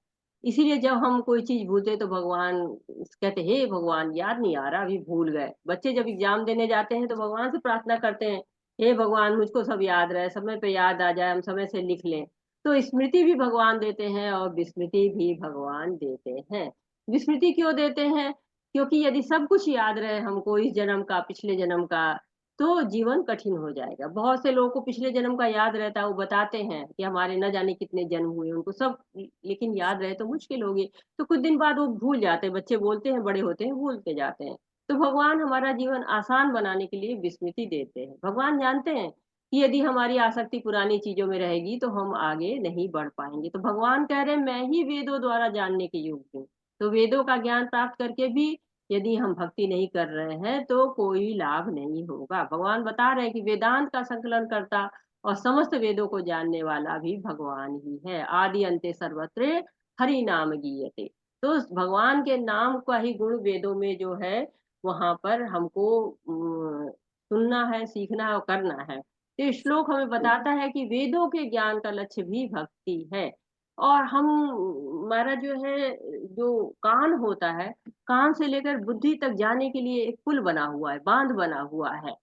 इसीलिए जब हम कोई चीज भूलते तो भगवान कहते, हे भगवान याद नहीं आ रहा, अभी भूल गए। बच्चे जब एग्जाम देने जाते हैं तो भगवान से प्रार्थना करते हैं, हे भगवान मुझको सब याद रहे, समय पे याद आ जाए, हम समय से लिख लें। तो स्मृति भी भगवान देते हैं और विस्मृति भी भगवान देते हैं। विस्मृति क्यों देते हैं? क्योंकि यदि सब कुछ याद रहे हमको, इस जन्म का, पिछले जन्म का, तो जीवन कठिन हो जाएगा। बहुत से लोगों को पिछले जन्म का याद रहता है, वो बताते हैं कि हमारे न जाने कितने जन्म हुए उनको सब, लेकिन याद रहे तो मुश्किल होगी। तो कुछ दिन बाद वो भूल जाते हैं। बच्चे बोलते हैं, बड़े होते हैं, भूलते जाते हैं। तो भगवान हमारा जीवन आसान बनाने के लिए विस्मृति देते हैं। भगवान जानते हैं कि यदि हमारी आसक्ति पुरानी चीजों में रहेगी तो हम आगे नहीं बढ़ पाएंगे। तो भगवान कह रहे हैं, मैं ही वेदों द्वारा जानने के योग्य हूँ। तो वेदों का ज्ञान प्राप्त करके भी यदि हम भक्ति नहीं कर रहे हैं तो कोई लाभ नहीं होगा। भगवान बता रहे हैं कि वेदांत का संकलन करता और समस्त वेदों को जानने वाला भी भगवान ही है। आदि अंते सर्वत्र हरि नाम गीयते। तो भगवान के नाम का ही गुण वेदों में जो है वहां पर हमको सुनना है, सीखना है और करना है। तो श्लोक हमें बताता है कि वेदों के ज्ञान का लक्ष्य भी भक्ति है। और हमारा जो है, जो कान होता है, कान से लेकर बुद्धि तक जाने के लिए एक पुल बना हुआ है, बांध बना हुआ है।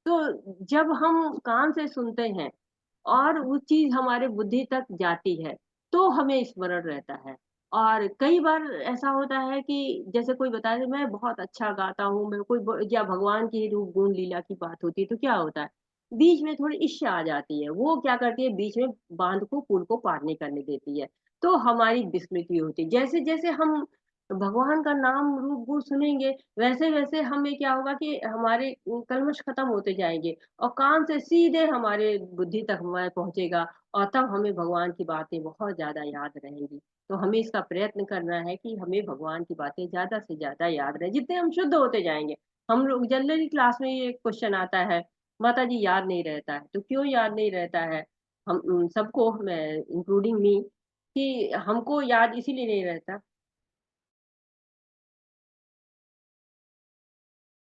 तो जब हम कान से सुनते हैं और वो चीज हमारे बुद्धि तक जाती है तो हमें स्मरण रहता है। और कई बार ऐसा होता है कि जैसे कोई बताए मैं बहुत अच्छा गाता हूँ, मैं कोई या भगवान की रूप गुण लीला की बात होती है तो क्या होता है, बीच में थोड़ी ईर्ष्या आ जाती है। वो क्या करती है, बीच में बांध को, पुल को पार नहीं करने देती है। तो हमारी विस्मृति होती है। जैसे जैसे हम भगवान का नाम रूप गुण सुनेंगे वैसे वैसे हमें क्या होगा कि हमारे कल्मश खत्म होते जाएंगे और कान से सीधे हमारे बुद्धि तक हमारे पहुंचेगा। और तब हमें भगवान की बातें बहुत ज्यादा याद रहेंगी। तो हमें इसका प्रयत्न करना है कि हमें भगवान की बातें ज्यादा से ज्यादा याद रहे। जितने हम शुद्ध होते जाएंगे, हम लोग जनरली क्लास में ये क्वेश्चन आता है माता जी याद नहीं रहता है। तो क्यों याद नहीं रहता है हम सबको, मैं इंक्लूडिंग मी, कि हमको याद इसीलिए नहीं रहता